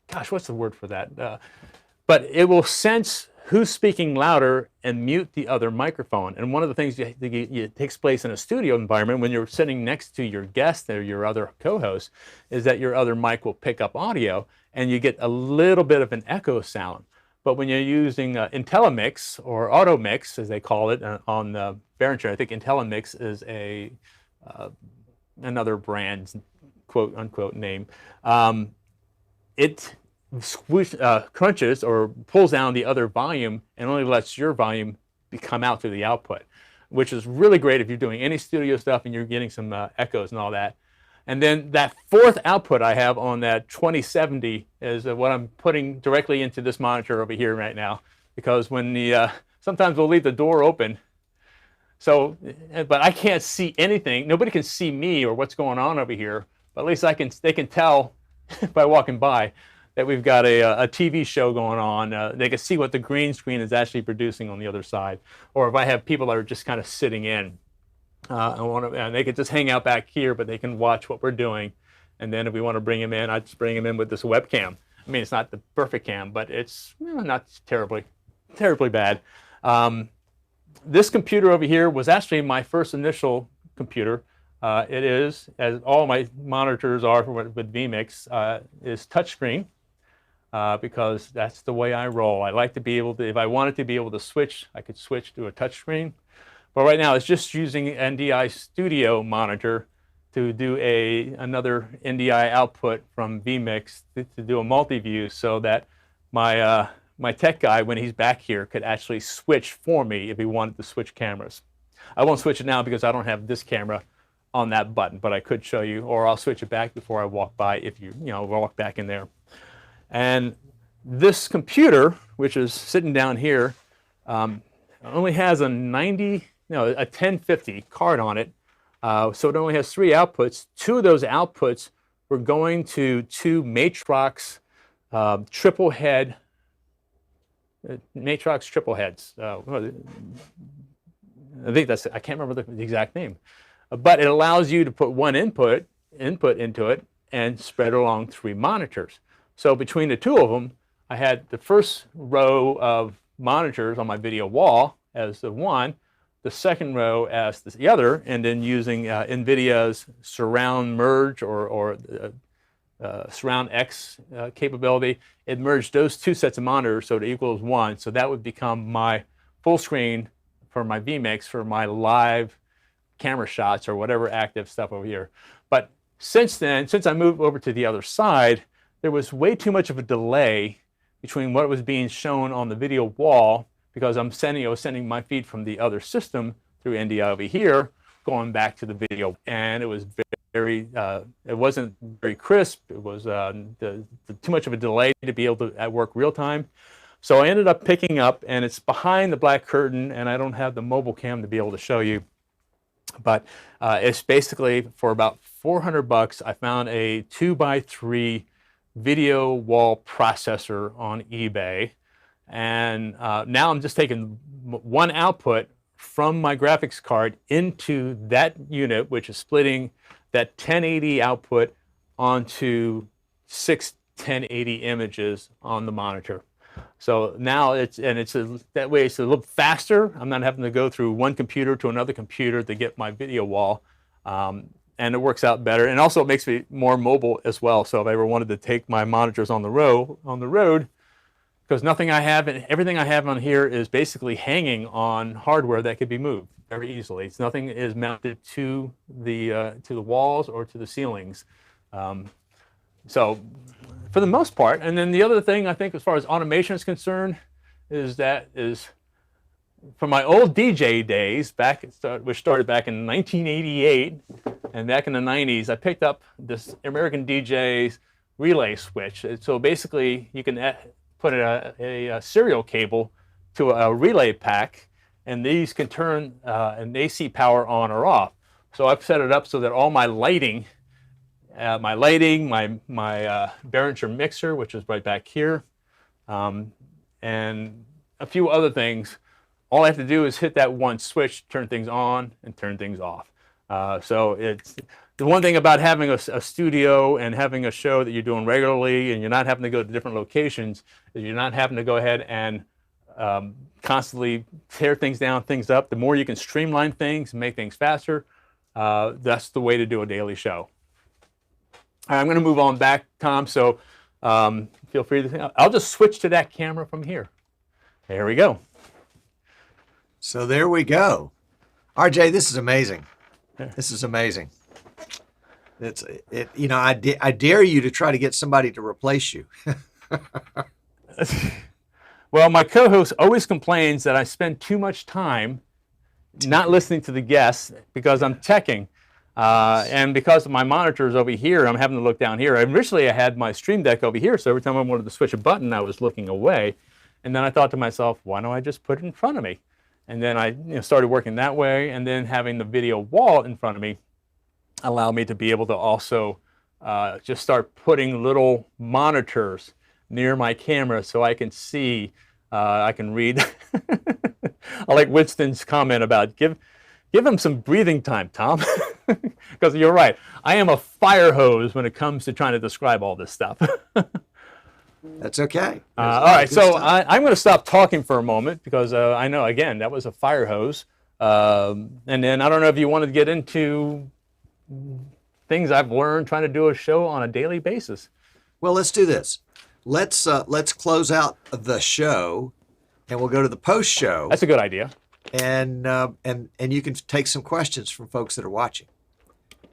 gosh, what's the word for that? But it will sense who's speaking louder and mute the other microphone. And one of the things that takes place in a studio environment when you're sitting next to your guest or your other co-host is that your other mic will pick up audio, and you get a little bit of an echo sound. But when you're using IntelliMix or AutoMix, as they call it on the Behringer, I think IntelliMix is another brand's quote unquote name. It crunches or pulls down the other volume and only lets your volume come out through the output, which is really great if you're doing any studio stuff and you're getting some echoes and all that. And then that fourth output I have on that 2070 is what I'm putting directly into this monitor over here right now, because when sometimes we'll leave the door open. So, but I can't see anything. Nobody can see me or what's going on over here, but at least they can tell by walking by that we've got a TV show going on. They can see what the green screen is actually producing on the other side. Or if I have people that are just kind of sitting in, and they can just hang out back here, but they can watch what we're doing. And then if we want to bring them in, I just bring them in with this webcam. I mean, it's not the perfect cam, but it's not terribly bad. This computer over here was actually my first initial computer. It is, as all my monitors are with vMix, is touchscreen. Because that's the way I roll. I like to be able to, if I wanted to be able to switch, I could switch to a touchscreen. But right now, it's just using NDI Studio monitor to do another NDI output from vMix to do a multi-view, so that my my tech guy, when he's back here, could actually switch for me if he wanted to switch cameras. I won't switch it now because I don't have this camera on that button, but I could show you, or I'll switch it back before I walk by if you walk back in there. And this computer, which is sitting down here, only has a 1050 card on it. So it only has 3 outputs. 2 of those outputs were going to 2 Matrox triple heads. I think that's it. I can't remember the exact name. But it allows you to put one input into it and spread it along 3 monitors. So between the 2 of them, I had the first row of monitors on my video wall as the one, the second row as the other, and then using NVIDIA's surround merge or surround X capability, it merged those 2 sets of monitors so it equals 1. So that would become my full screen for my vMix for my live camera shots or whatever active stuff over here. But since then, since I moved over to the other side, there was way too much of a delay between what was being shown on the video wall, because I was sending my feed from the other system through NDI over here, going back to the video, and it was very, it wasn't very crisp. It was too much of a delay to be able to work real time. So I ended up picking up, and it's behind the black curtain, and I don't have the mobile cam to be able to show you. But it's basically for about $400. I found a 2x3 video wall processor on eBay, and now I'm just taking one output from my graphics card into that unit, which is splitting that 1080 output onto 6 1080 images on the monitor. So now that way it's a little faster. I'm not having to go through one computer to another computer to get my video wall, and it works out better. And also it makes me more mobile as well. So if I ever wanted to take my monitors on the road, because everything I have on here is basically hanging on hardware that could be moved very easily. Nothing is mounted to the walls or to the ceilings. So for the most part, and then the other thing I think as far as automation is concerned is from my old DJ days, which started back in 1988, and back in the 90s, I picked up this American DJ's relay switch. So basically, you can put a serial cable to a relay pack, and these can turn an AC power on or off. So I've set it up so that all my lighting, my Behringer mixer, which is right back here, and a few other things, all I have to do is hit that one switch, turn things on and turn things off. So it's the one thing about having a studio and having a show that you're doing regularly, and you're not having to go to different locations, is you're not having to go ahead and constantly tear things down, things up. The more you can streamline things and make things faster, that's the way to do a daily show. All right, I'm going to move on back, Tom, so feel free to. I'll just switch to that camera from here. There we go. So there we go. RJ, this is amazing. This is amazing. I dare you to try to get somebody to replace you. Well, my co-host always complains that I spend too much time not listening to the guests because I'm teching. And because of my monitors over here, I'm having to look down here. Originally, I had my Stream Deck over here, so every time I wanted to switch a button, I was looking away. And then I thought to myself, why don't I just put it in front of me? And then I started working that way, and then having the video wall in front of me allowed me to be able to also just start putting little monitors near my camera so I can see, I can read. I like Winston's comment about give him some breathing time, Tom. Because you're right, I am a fire hose when it comes to trying to describe all this stuff. That's okay. All right, so I'm going to stop talking for a moment because I know, again, that was a fire hose. And then I don't know if you wanted to get into things I've learned trying to do a show on a daily basis. Well, let's do this. Let's close out the show, and we'll go to the post show. That's a good idea. And you can take some questions from folks that are watching,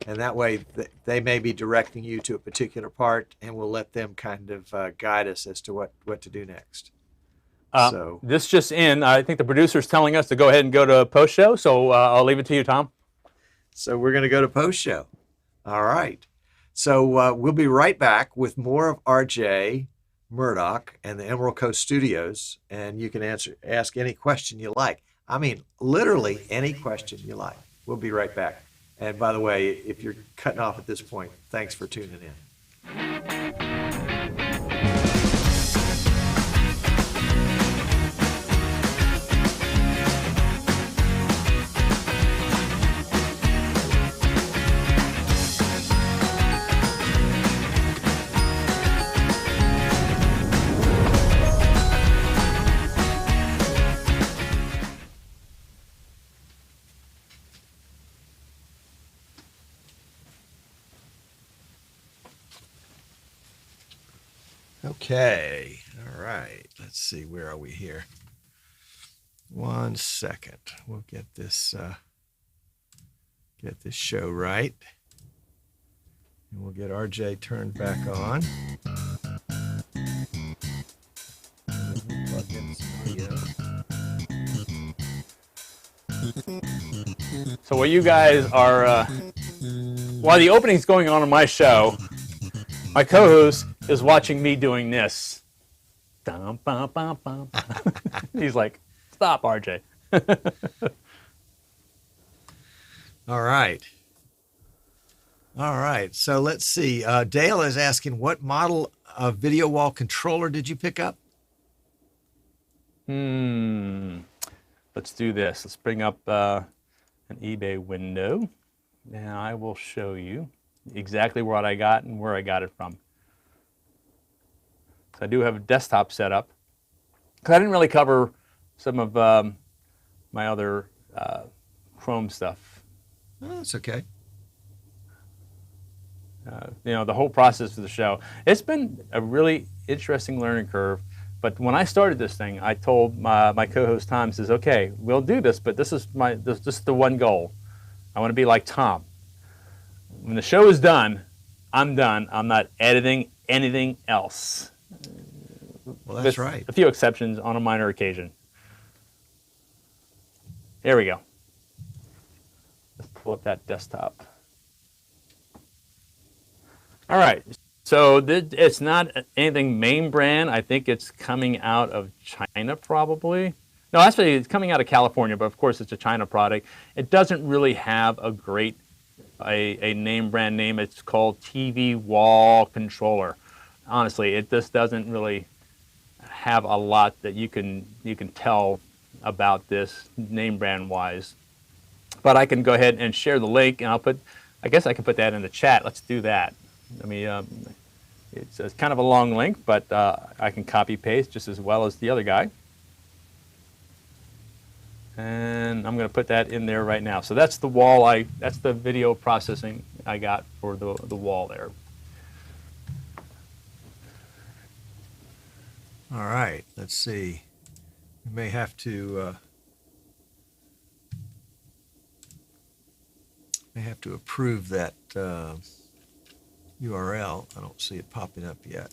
and that way they may be directing you to a particular part, and we'll let them kind of guide us as to what to do next. So this just in, I think the producer's telling us to go ahead and go to post show, so I'll leave it to you, Tom. So we're going to go to post show. All right. So we'll be right back with more of RJ Murdoch and the Emerald Coast Studios, and you can ask any question you like. I mean, literally any question you like. We'll be right back. And by the way, if you're cutting off at this point, thanks for tuning in. Okay, all right. Let's see, where are we here? 1 second. We'll get this show right, and we'll get RJ turned back on. Plug in some audio. So while you guys are, while the opening's going on my show, my co-host is watching me doing this. He's like, stop, RJ. All right. All right. So let's see. Dale is asking, what model of video wall controller did you pick up? Let's do this. Let's bring up an eBay window. Now I will show you exactly what I got and where I got it from. So I do have a desktop set up, because I didn't really cover some of my other Chrome stuff. Oh, that's okay. The whole process of the show. It's been a really interesting learning curve. But when I started this thing, I told my co-host Tom, says, "Okay, we'll do this, but this is the one goal. I want to be like Tom. When the show is done, I'm done. I'm not editing anything else." Well, that's right. A few exceptions on a minor occasion. There we go. Let's pull up that desktop. All right. So it's not anything main brand. I think it's coming out of China probably. No, actually it's coming out of California, but of course it's a China product. It doesn't really have a great a name brand name. It's called TV Wall Controller. Honestly, it just doesn't really have a lot that you can tell about this name brand wise. But I can go ahead and share the link, and I guess I can put that in the chat. Let's do that. I mean, it's kind of a long link, but I can copy paste just as well as the other guy. And I'm going to put that in there right now. So that's the wall. That's the video processing I got for the wall there. All right. Let's see. We may have to approve that URL. I don't see it popping up yet.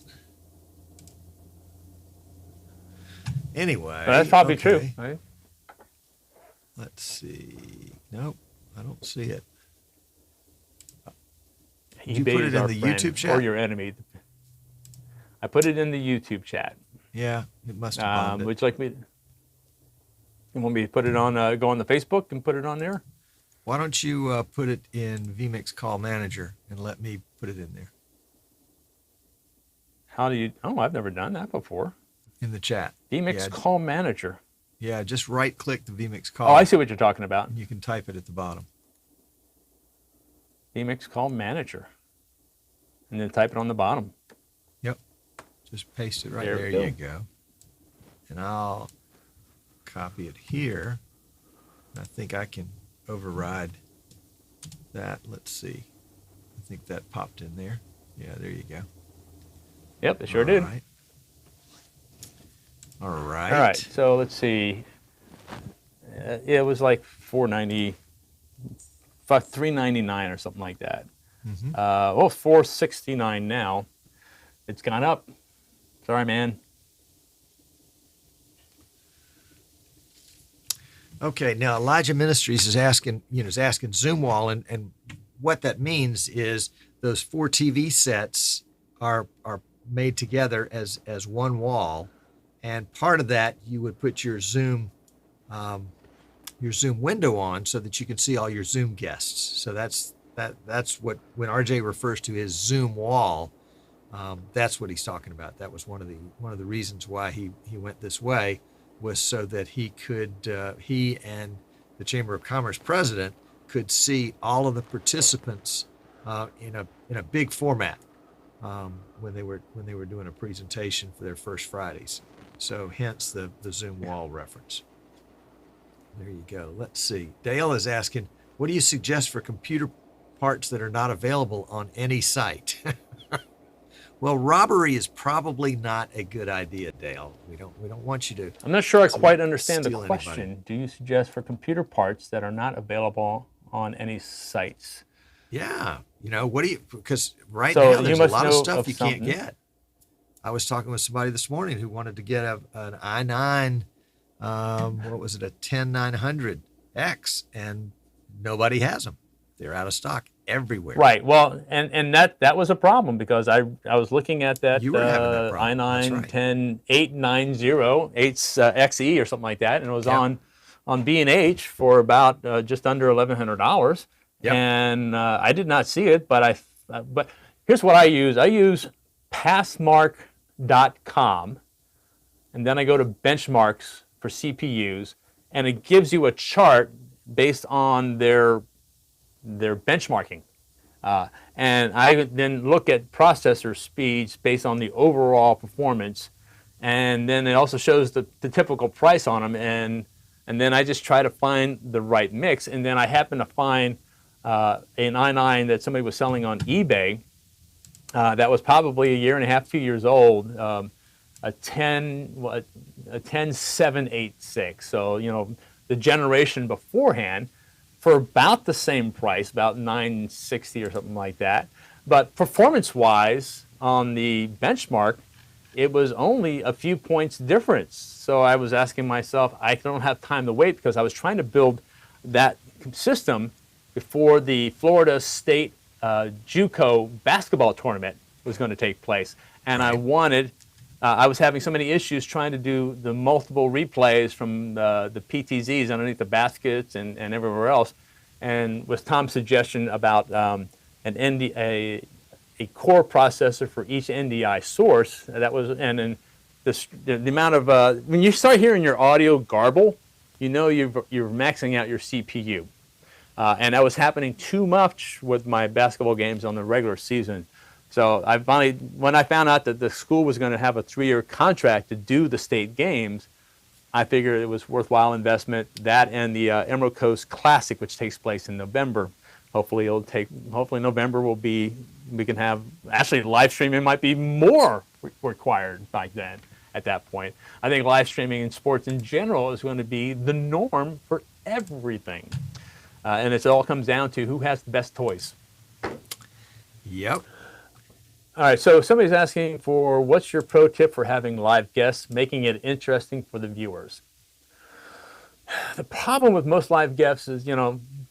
Anyway, that's probably true, right? Let's see. Nope, I don't see it. Did you put it in the YouTube chat? Or your enemy. I put it in the YouTube chat. Yeah, it must have bombed it. Would you like me? You want me to put it on? Go on the Facebook and put it on there. Why don't you put it in vMix Call Manager and let me put it in there? How do you? Oh, I've never done that before. In the chat. vMix Call Manager. Yeah, just right-click the vMix Call. Oh, I see what you're talking about. And you can type it at the bottom. vMix Call Manager. And then type it on the bottom. Yep. Just paste it right there. You go. And I'll copy it here. I think I can override that. Let's see. I think that popped in there. Yeah, there you go. Yep, it sure did. All right. All right. So let's see. It was like $4.90, $3.99 or something like that. Mm-hmm. $4.69 now. It's gone up. Sorry, man. Okay, now Elijah Ministries is asking Zoom Wall, and what that means is those 4 TV sets are made together as one wall, and part of that you would put your Zoom window on so that you can see all your Zoom guests. So that's what, when RJ refers to his Zoom wall, that's what he's talking about. That was one of the reasons why he went this way, was so that he and the Chamber of Commerce president could see all of the participants in a big format when they were doing a presentation for their first Fridays. So hence the Zoom wall reference. There you go. Let's see. Dale is asking, what do you suggest for computer parts that are not available on any site? Well, robbery is probably not a good idea, Dale. We don't want you to. I'm not sure I quite understand the question. Anybody. Do you suggest for computer parts that are not available on any sites? Yeah. Because now there's a lot of stuff you can't get. I was talking with somebody this morning who wanted to get an i9, what was it, a 10900X, and nobody has them. They're out of stock everywhere. Right. Well, and that was a problem, because I was looking at that, you were having that problem. i9 10890 XE or something like that, and it was on B&H for about just under $1,100. Yep. And I did not see it, but here's what I use. I use Passmark.com, and then I go to benchmarks for CPUs, and it gives you a chart based on their benchmarking. And I then look at processor speeds based on the overall performance, and then it also shows the typical price on them, and then I just try to find the right mix, and then I happen to find an i9 that somebody was selling on eBay that was probably a year and a half, 2 years old, a 10786. So the generation beforehand, for about the same price, about $960 or something like that. But performance-wise, on the benchmark, it was only a few points difference. So I was asking myself, I don't have time to wait, because I was trying to build that system before the Florida State JUCO basketball tournament was going to take place. And I wanted, I was having so many issues trying to do the multiple replays from the PTZs underneath the baskets and everywhere else. And with Tom's suggestion about a core processor for each NDI source, that was, and then the amount of, when you start hearing your audio garble, you're maxing out your CPU. And that was happening too much with my basketball games on the regular season. So I finally, when I found out that the school was going to have a 3-year contract to do the state games, I figured it was worthwhile investment. That and the Emerald Coast Classic, which takes place in November. Hopefully November will be, we can have, actually live streaming might be more required back then at that point. I think live streaming in sports in general is going to be the norm for everything. And it all comes down to who has the best toys. Yep. All right, so somebody's asking for, what's your pro tip for having live guests, making it interesting for the viewers? The problem with most live guests is,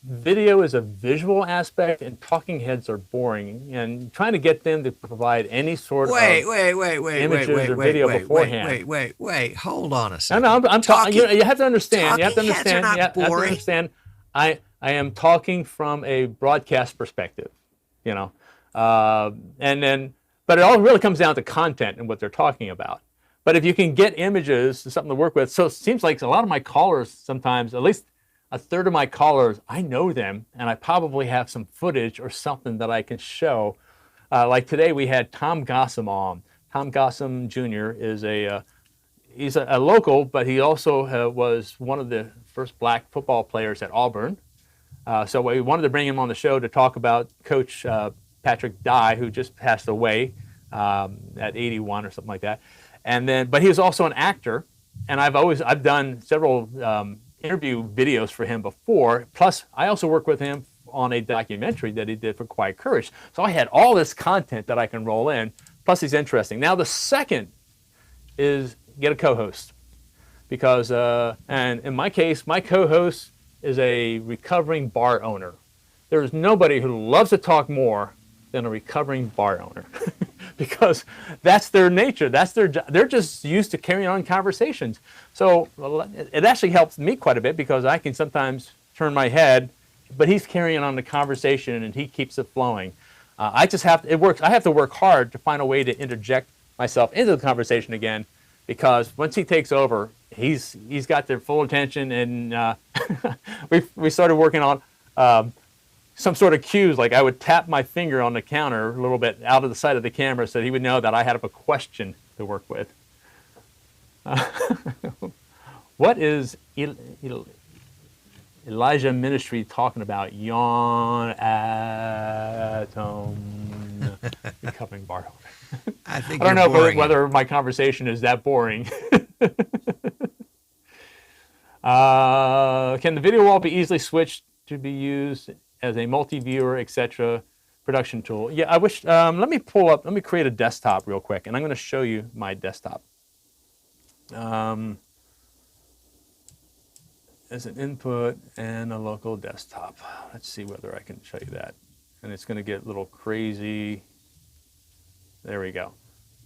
video is a visual aspect and talking heads are boring. And trying to get them to provide any sort of images or video beforehand. Wait, hold on a second. No, I'm talking. You have to understand. Talking heads are not boring. You have to understand. I am talking from a broadcast perspective, but it all really comes down to content and what they're talking about. But if you can get images, something to work with. So it seems like a lot of my callers sometimes, at least a third of my callers, I know them, and I probably have some footage or something that I can show. Like today we had Tom Gossam on. Tom Gossam Jr. is he's a local, but he also was one of the first black football players at Auburn. So we wanted to bring him on the show to talk about Coach Patrick Dye, who just passed away at 81 or something like that. But he was also an actor, and I've done several interview videos for him before. Plus, I also worked with him on a documentary that he did for Quiet Courage. So I had all this content that I can roll in. Plus, he's interesting. Now, the second is get a co-host, because and in my case, my co-host is a recovering bar owner. There's nobody who loves to talk more than a recovering bar owner, because that's their nature. That's their job. They're just used to carrying on conversations. So it actually helps me quite a bit, because I can sometimes turn my head, but he's carrying on the conversation and he keeps it flowing. I have to work hard to find a way to interject myself into the conversation again, because once he takes over, he's got their full attention, and we started working on some sort of cues. Like I would tap my finger on the counter a little bit out of the side of the camera so he would know that I had a question to work with. What is Elijah Ministry talking about? Yawn atom recovering bar owner. I don't know whether my conversation is that boring. Can the video wall be easily switched to be used as a multi-viewer, etc. production tool? Yeah, I wish. Let me create a desktop real quick, and I'm going to show you my desktop. As an input and a local desktop. Let's see whether I can show you that. And it's going to get a little crazy. There we go.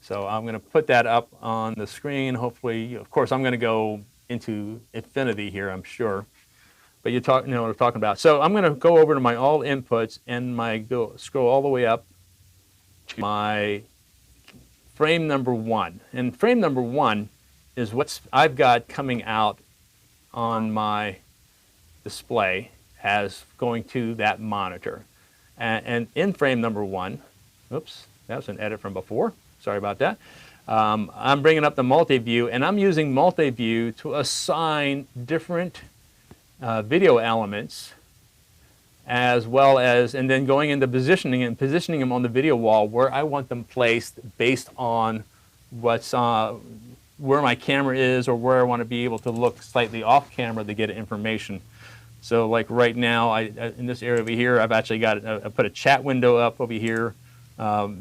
So I'm going to put that up on the screen. Hopefully, of course, I'm going to go into infinity here, I'm sure. But you know what I'm talking about. So I'm going to go over to my all inputs and scroll all the way up to my frame number 1. And frame number 1 is what I've got coming out on my display as going to that monitor. And in frame number 1, oops, that was an edit from before. Sorry about that. I'm bringing up the multi-view, and I'm using multi-view to assign different video elements, as well as, and then going into positioning them on the video wall where I want them placed based on what's where my camera is, or where I want to be able to look slightly off camera to get information. So like right now, in this area over here, I've actually got I put a chat window up over here.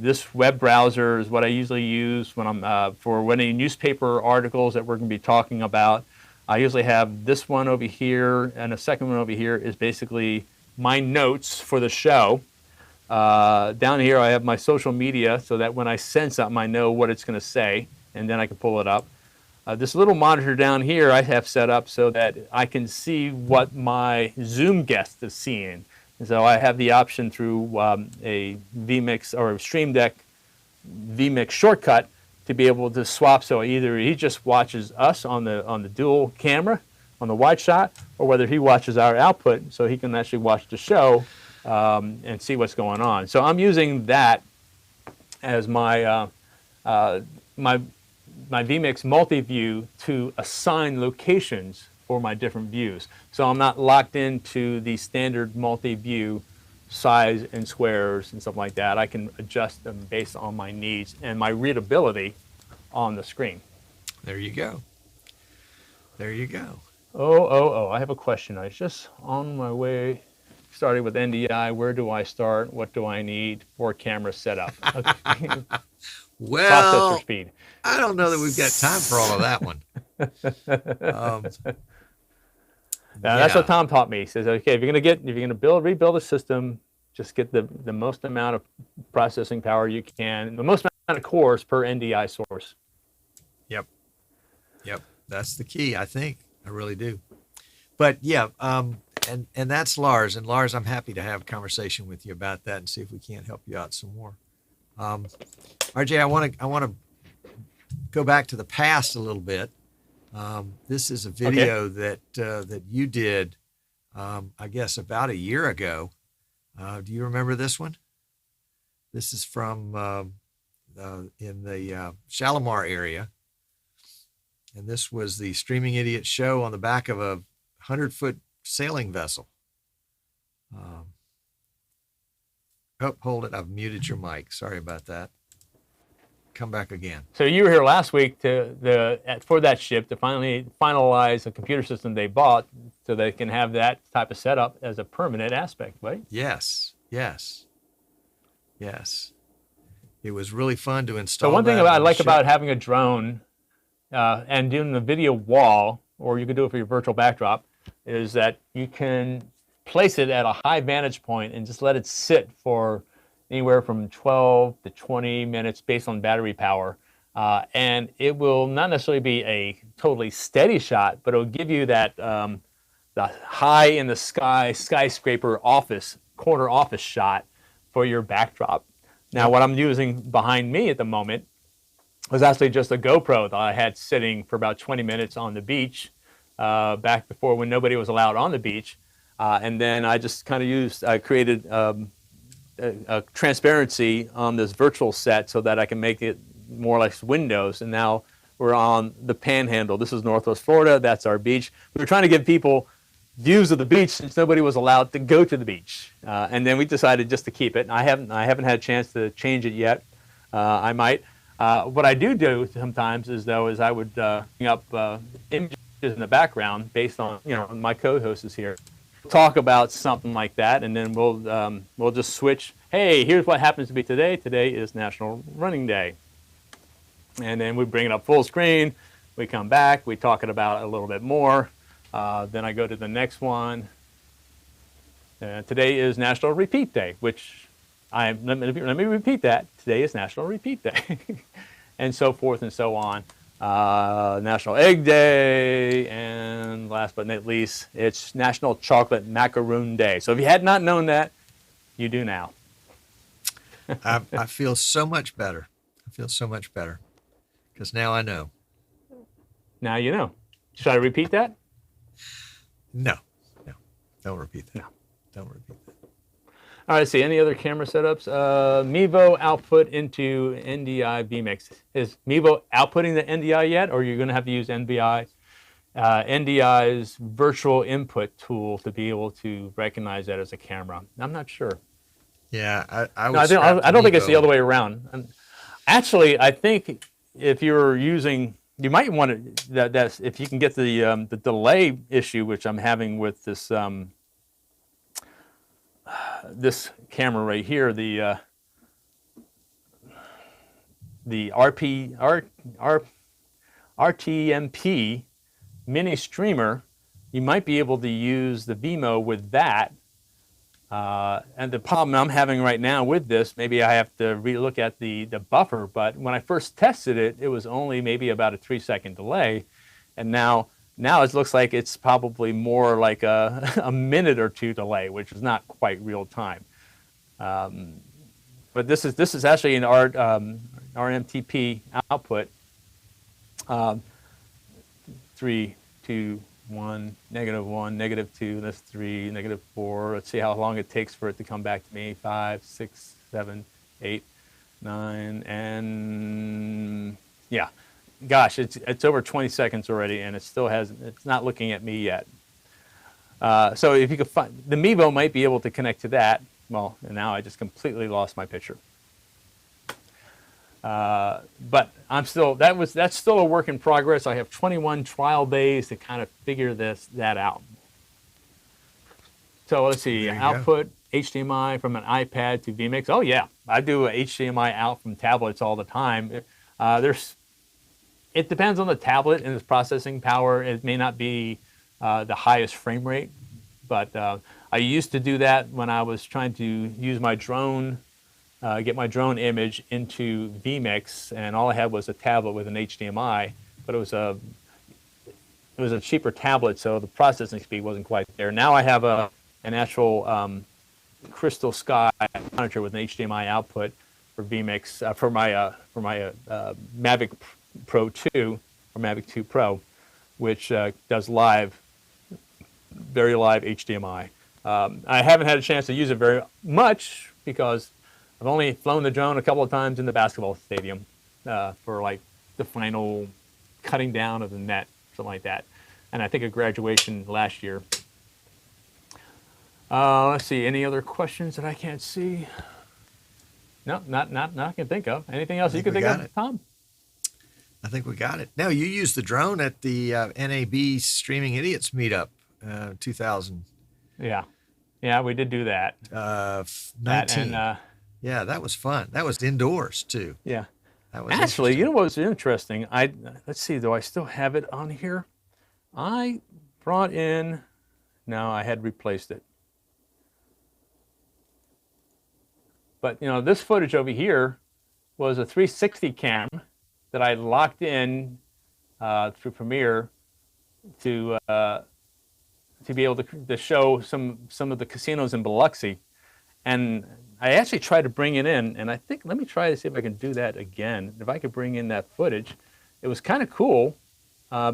This web browser is what I usually use when I'm for any newspaper articles that we're going to be talking about. I usually have this one over here, and a second one over here is basically my notes for the show. Down here I have my social media, so that when I send something I know what it's going to say, and then I can pull it up. This little monitor down here I have set up so that I can see what my Zoom guest is seeing. And so I have the option through a vMix or a Stream Deck vMix shortcut to be able to swap. So either he just watches us on the dual camera, on the wide shot, or whether he watches our output so he can actually watch the show and see what's going on. So I'm using that as my my vMix multi-view to assign locations for my different views. So I'm not locked into the standard multi-view size and squares and stuff like that. I can adjust them based on my needs and my readability on the screen. There you go. There you go. Oh, I have a question. I was just on my way, started with NDI. Where do I start? What do I need for camera setup? Okay. Well, processor speed. I don't know that we've got time for all of that one. That's what Tom taught me. He says, okay, if you're gonna rebuild a system, just get the most amount of processing power you can, the most amount of cores per NDI source. Yep. That's the key, I think. I really do. But yeah, and that's Lars. And Lars, I'm happy to have a conversation with you about that and see if we can't help you out some more. RJ, I want to go back to the past a little bit. This is a video that you did, I guess, about a year ago. Do you remember this one? This is from in the Shalimar area. And this was the Streaming Idiot show on the back of a 100-foot sailing vessel. Oh, hold it. I've muted your mic. Sorry about that. Come back again. So you were here last week for that ship to finally finalize a computer system they bought so they can have that type of setup as a permanent aspect, right? Yes. It was really fun to install. So one thing I like about having a drone and doing the video wall, or you can do it for your virtual backdrop, is that you can place it at a high vantage point and just let it sit for anywhere from 12 to 20 minutes based on battery power. And it will not necessarily be a totally steady shot, but it will give you that the high in the sky skyscraper corner office shot for your backdrop. Now, what I'm using behind me at the moment was actually just a GoPro that I had sitting for about 20 minutes on the beach back before when nobody was allowed on the beach. And then I just kind of created a transparency on this virtual set so that I can make it more like windows. And now we're on the Panhandle. This is Northwest Florida. That's our beach. We were trying to give people views of the beach since nobody was allowed to go to the beach. And then we decided just to keep it. I haven't had a chance to change it yet. I might. What I do sometimes is I would bring up images in the background based on, my co-host is here. Talk about something like that, and then we'll just switch. Hey, here's what happens to be today. Today is National Running Day. And then we bring it up full screen. We come back. We talk it about a little bit more. Then I go to the next one. Today is National Repeat Day, which let me repeat that. Today is National Repeat Day, and so forth and so on. National Egg Day, and last but not least, it's National Chocolate Macaroon Day. So if you had not known that, you do now. I feel so much better. Because now I know. Now you know. Should I repeat that? No. Don't repeat that. No. Don't repeat that. All right, let's see. Any other camera setups? Mevo output into NDI vMix. Is Mevo outputting the NDI yet, or are you going to have to use NDI's virtual input tool to be able to recognize that as a camera? I'm not sure. Yeah, I don't think it's the other way around. Actually, I think if you're using, you might want to, that's if you can get the delay issue, which I'm having with this this camera right here, the RTMP mini streamer, you might be able to use the Vimo with that. And the problem I'm having right now with this, maybe I have to relook at the buffer, but when I first tested it, it was only maybe about a 3-second delay. And now it looks like it's probably more like a minute or two delay, which is not quite real time. But this is actually an RMTP output. 3, 2, 1, -1, -2, that's 3, -4. Let's see how long it takes for it to come back to me. 5, 6, 7, 8, 9, and yeah. Gosh, it's over 20 seconds already, and it's not looking at me yet. So if you could find, the Mevo might be able to connect to that. Well, and now I just completely lost my picture. But that's still a work in progress. I have 21 trial days to kind of figure that out. So let's see, output HDMI from an iPad to vMix. Oh yeah, I do a HDMI out from tablets all the time. It depends on the tablet and its processing power. It may not be the highest frame rate, but I used to do that when I was trying to use my drone, get my drone image into vMix, and all I had was a tablet with an HDMI, but it was a cheaper tablet, so the processing speed wasn't quite there. Now I have an actual crystal sky monitor with an HDMI output for vMix for my Mavic Pro 2 or Mavic 2 Pro, which does very live HDMI. I haven't had a chance to use it very much because I've only flown the drone a couple of times in the basketball stadium for like the final cutting down of the net, something like that. And I think a graduation last year. Let's see, any other questions that I can't see? No, not I can think of. Anything else you can think of, Tom? I think we got it. No, you used the drone at the NAB Streaming Idiots meetup, 2000. Yeah, we did do that. 19. Yeah, that was fun. That was indoors too. Yeah. That was actually, you know what was interesting? Let's see, do I still have it on here? I brought in, no, I had replaced it. But you know, this footage over here was a 360 cam that I locked in through Premiere to be able to show some of the casinos in Biloxi. And I actually tried to bring it in, and I think, let me try to see if I can do that again. If I could bring in that footage, it was kind of cool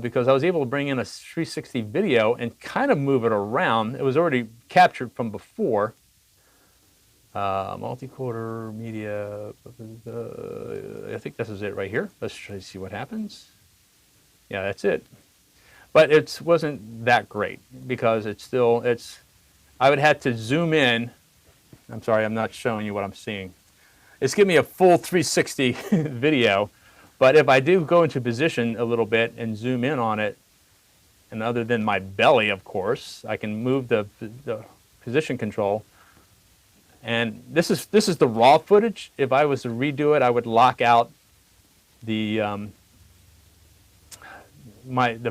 because I was able to bring in a 360 video and kind of move it around. It was already captured from before. Multi-quarter media, I think this is it right here. Let's try to see what happens. Yeah, that's it. But it wasn't that great because I would have to zoom in. I'm sorry, I'm not showing you what I'm seeing. It's giving me a full 360 video, but if I do go into position a little bit and zoom in on it, and other than my belly, of course, I can move the position control. And this is the raw footage. If I was to redo it, I would lock out the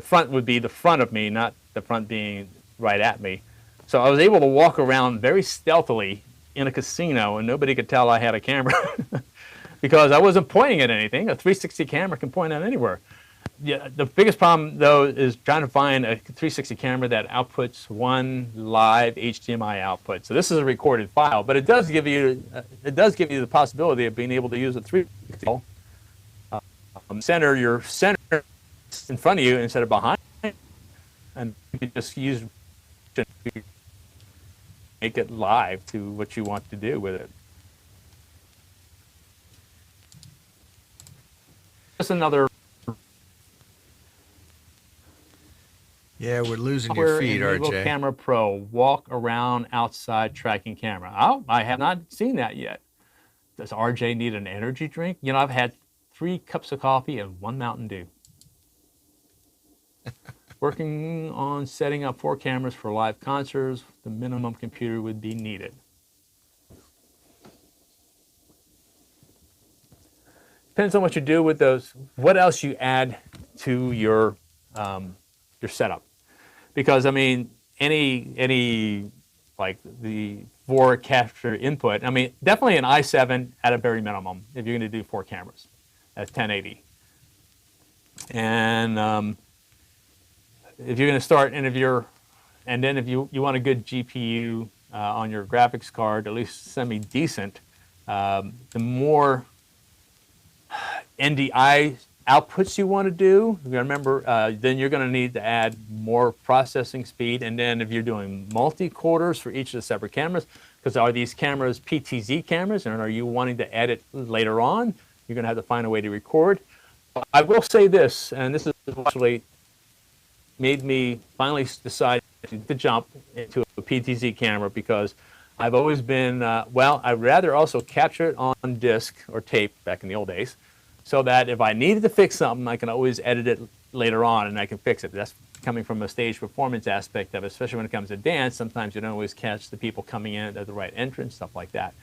front would be the front of me, not the front being right at me. So I was able to walk around very stealthily in a casino, and nobody could tell I had a camera because I wasn't pointing at anything. A 360 camera can point at anywhere. Yeah, the biggest problem though is trying to find a 360 camera that outputs one live HDMI output. So this is a recorded file, but it does give you the possibility of being able to use a 360 center your center in front of you instead of behind, and you can just use make it live to what you want to do with it. Just another. Yeah, we're losing your feed, RJ. Camera Pro, walk around outside tracking camera. Oh, I have not seen that yet. Does RJ need an energy drink? You know, I've had 3 cups of coffee and 1 Mountain Dew. Working on setting up 4 cameras for live concerts. The minimum computer would be needed. Depends on what you do with those. What else you add to your setup? Because I mean, any like the 4 capture input. I mean, definitely an i7 at a very minimum if you're going to do 4 cameras at 1080. And if you're going to start, and if you want a good GPU on your graphics card, at least semi-decent, the more NDI outputs you want to do, you remember, then you're going to need to add more processing speed. And then if you're doing multi-quarters for each of the separate cameras, because are these cameras PTZ cameras, and are you wanting to edit later on? You're going to have to find a way to record. I will say this, and this is actually made me finally decide to jump into a PTZ camera, because I've always been, I'd rather also capture it on disc or tape back in the old days, so that if I needed to fix something, I can always edit it later on and I can fix it. That's coming from a stage performance aspect of it, especially when it comes to dance. Sometimes you don't always catch the people coming in at the right entrance, stuff like that.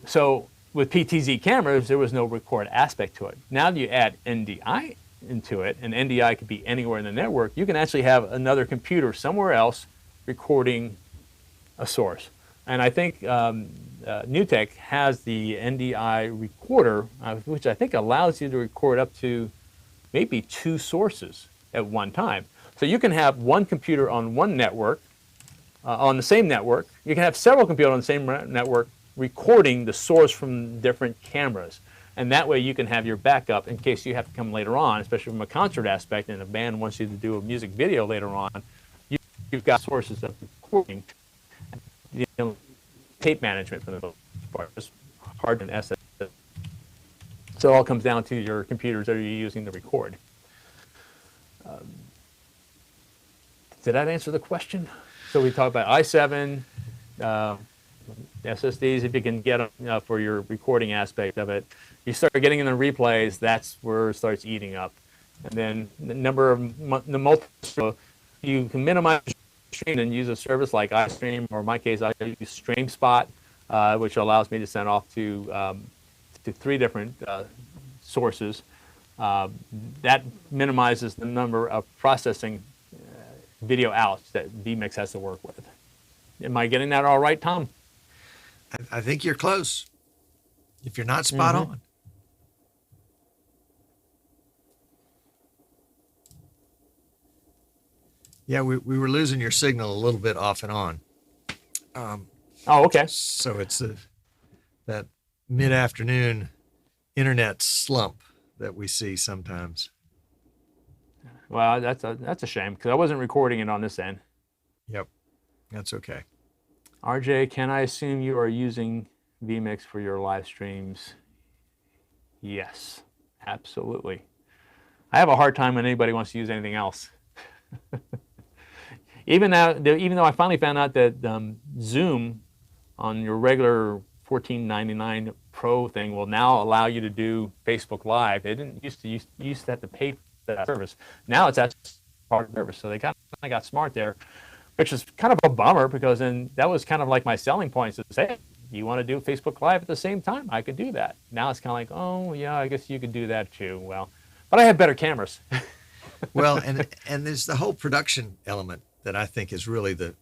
So with PTZ cameras, there was no record aspect to it. Now that you add NDI into it, and NDI could be anywhere in the network, you can actually have another computer somewhere else recording a source. And I think NewTek has the NDI recorder, which I think allows you to record up to maybe 2 sources at one time. So you can have one computer on one network, on the same network. You can have several computers on the same network recording the source from different cameras. And that way you can have your backup in case you have to come later on, especially from a concert aspect, and a band wants you to do a music video later on. You've got sources of recording, tape management for those. most part, just hard and SS. So it all comes down to your computers that you're using to record. Did that answer the question? So we talked about i7, SSDs, if you can get them for your recording aspect of it. You start getting in the replays, that's where it starts eating up. And then the number of the multiple, you can minimize stream and use a service like iStream, or in my case, I use StreamSpot, which allows me to send off to 3 different sources. That minimizes the number of processing video outs that vMix has to work with. Am I getting that all right, Tom? I think you're close. If you're not spot on. Yeah, we were losing your signal a little bit off and on. Oh, okay. So it's that mid-afternoon internet slump that we see sometimes. Well, that's a shame, because I wasn't recording it on this end. Yep, that's okay. RJ, can I assume you are using vMix for your live streams? Yes, absolutely. I have a hard time when anybody wants to use anything else. Even though I finally found out that Zoom on your regular $14.99 Pro thing will now allow you to do Facebook Live. They didn't used to have to pay for that service. Now it's that part of the service, so they got smart there, which is kind of a bummer, because then that was kind of like my selling point, to say, hey, you want to do Facebook Live at the same time? I could do that. Now it's kind of like, oh yeah, I guess you could do that too. Well, but I have better cameras. Well, and there's the whole production element that I think is really the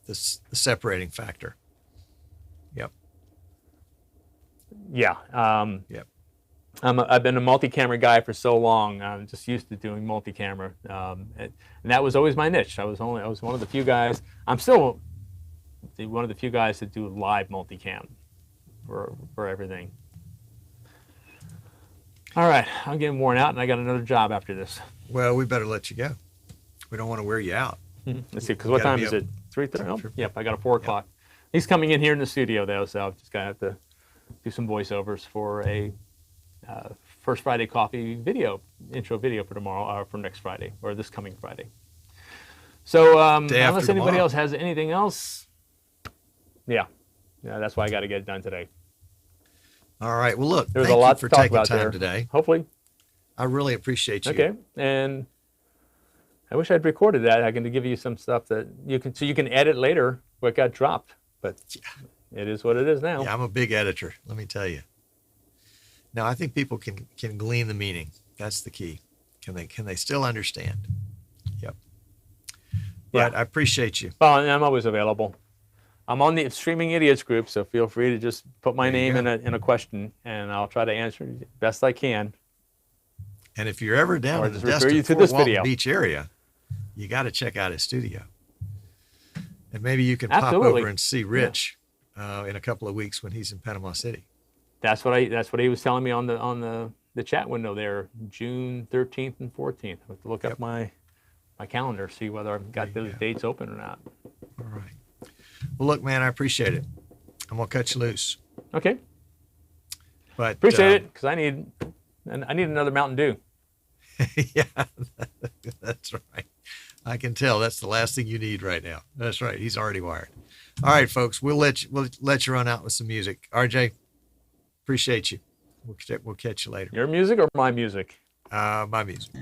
separating factor. Yep. Yeah. Yep. I've been a multi-camera guy for so long. I'm just used to doing multi-camera, and that was always my niche. I was one of the few guys. I'm still one of the few guys that do live multicam for everything. All right, I'm getting worn out, and I got another job after this. Well, we better let you go. We don't want to wear you out. Let's see, because what time is it? 3:30. Oh, yep, I got a 4 o'clock. Yep. He's coming in here in the studio though, so I'm just gonna have to do some voiceovers for a First Friday Coffee intro video for tomorrow, or for next Friday, or this coming Friday. So unless anybody else has anything else, yeah, that's why I got to get it done today. All right. Well, look, there's thank a lot you for to talk taking about time there. Today. Hopefully. I really appreciate you. Okay, and I wish I'd recorded that. I can give you some stuff that you can edit later what got dropped, but it is what it is now. Yeah, I'm a big editor, let me tell you. Now, I think people can glean the meaning. That's the key. Can they still understand? Yep. But I appreciate you. Well, and I'm always available. I'm on the Streaming Idiots group, so feel free to just put my name in a question, and I'll try to answer it best I can. And if you're ever down in the Destin, Fort Walton Beach area, you got to check out his studio. And maybe you can pop over and see Rich in a couple of weeks when he's in Panama City. That's what he was telling me on the chat window there, June 13th and 14th. I have to look up my calendar, see whether I've got those dates open or not. All right. Well, look, man, I appreciate it. I'm gonna cut you loose. Okay. But appreciate it, because I need another Mountain Dew. Yeah, that's right. I can tell that's the last thing you need right now. That's right. He's already wired. All right, folks. We'll let you run out with some music. RJ, appreciate you. We'll catch you later. Your music or my music? My music.